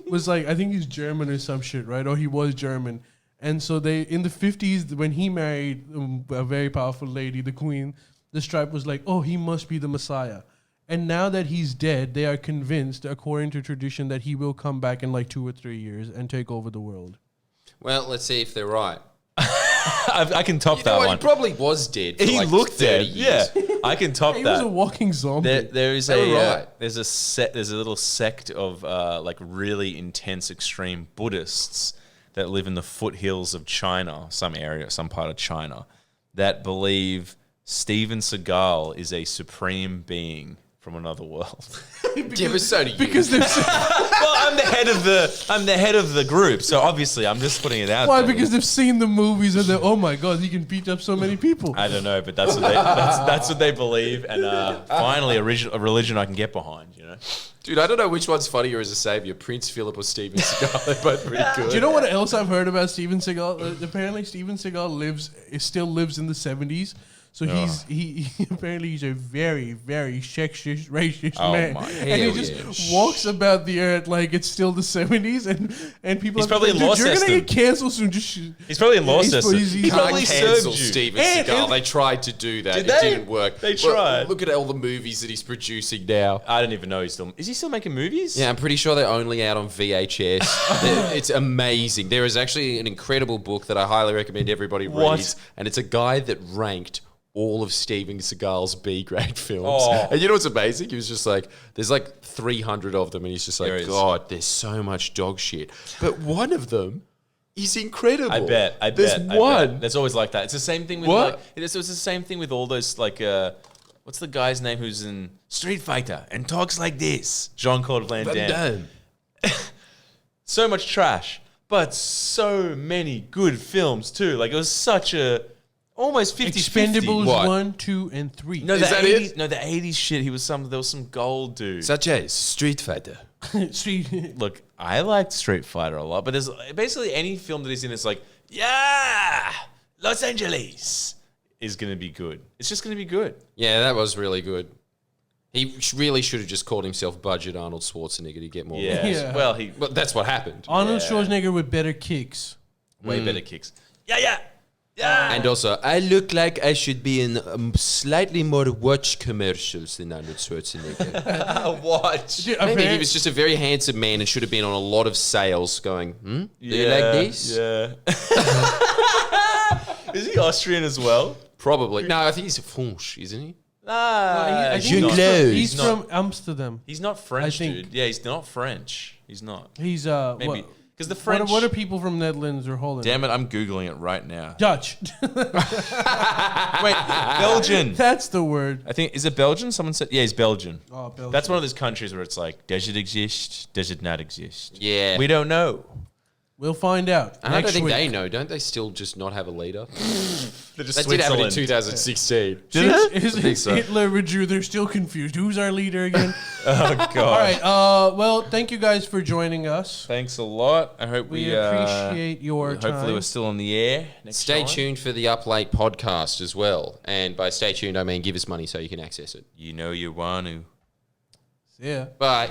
was I think he's German or some shit, right? Or he was German. And so in the 50s, when he married a very powerful lady, the queen, this tribe was like, oh, he must be the Messiah. And now that he's dead, they are convinced, according to tradition, that he will come back in 2 or 3 years and take over the world. Well, let's see if they're right. I can top that one. He probably was dead. For He looked 30 dead. years. Yeah, I can top He that. was a walking zombie. There's They were a right. there's a little sect of really intense extreme Buddhists that live in the foothills of China, some part of China, that believe Steven Seagal is a supreme being from another world. Yeah, but so do you. Because they're Well, I'm the head of the group, so obviously I'm just putting it out why? there. Because they've seen the movies and they're, oh my god, he can beat up so many people. I don't know, but that's what they believe, and finally a religion I can get behind. Dude, I don't know which one's funnier as a savior, Prince Philip or Steven Seagal. They're both pretty good. Do you know what else I've heard about Steven Seagal? Apparently, Steven Seagal still lives in the 70s. So he apparently he's a very, very sexist, racist man, my and he just walks about the earth like it's still the 70s, and people. He's probably in law You're system. gonna get canceled soon. He's probably in law system. He You probably can't cancel served you. Steven And- Seagal. They tried to do that. Did It they? didn't work. They Well, tried. look at all the movies that he's producing now. I don't even know is he still making movies? Yeah, I'm pretty sure they're only out on VHS. It's amazing. There is actually an incredible book that I highly recommend everybody What? reads, and it's a guy that ranked all of Steven Seagal's B-grade films. Oh. And you know what's amazing? He was just like, there's 300 of them, and he's just There like, is. God, there's so much dog shit. But one of them is incredible. I bet. There's one. That's always like that. It's the same thing with What? it's the same thing with all those what's the guy's name who's in Street Fighter and talks like this? Jean-Claude Van Damme. So much trash, but so many good films too. It was such a almost 50-50. Expendables What? 1, 2, and 3. No, Is the that 80s. it? No, the 80s shit. There was some gold dude. Such as Street Fighter. See, Look, I liked Street Fighter a lot, but there's basically any film that he's in. It's like, yeah, Los Angeles is gonna be good. It's just gonna be good. Yeah, that was really good. He really should have just called himself Budget Arnold Schwarzenegger to get more. Yeah. Yeah. Well, But that's what happened. Arnold Schwarzenegger with better kicks. way better kicks. Yeah. And also, I look like I should be in slightly more watch commercials than Arnold Schwarzenegger. Watch. Maybe he was just a very handsome man and should have been on a lot of sales going, do you like this? Yeah. Is he Austrian as well? Probably. No, I think he's French, isn't he? Nah, I think Jean-Claude. he's He's from Amsterdam. He's not French, I think- dude. Yeah, he's not French. He's not. He's Maybe because the French. What are people from Netherlands or Holland? Damn it! I'm googling it right now. Dutch. Wait, Belgian. That's the word. I think is it Belgian? Someone said yeah, he's Belgian. Oh, Belgium. That's one of those countries where it's like, does it exist? Does it not exist? Yeah. We don't know. We'll find out. And I don't next think week. they know. Don't they still just not have a leader? They're just They did have it in Switzerland. 2016. Is Hitler and Jew? They're still confused. Who's our leader again? Oh god. All right. Well, thank you guys for joining us. Thanks a lot. I hope We appreciate your time. Hopefully we're still on the air next Stay time. tuned for the Up Late podcast as well. And by stay tuned, I mean give us money so you can access it. You know you want to. See ya. Bye.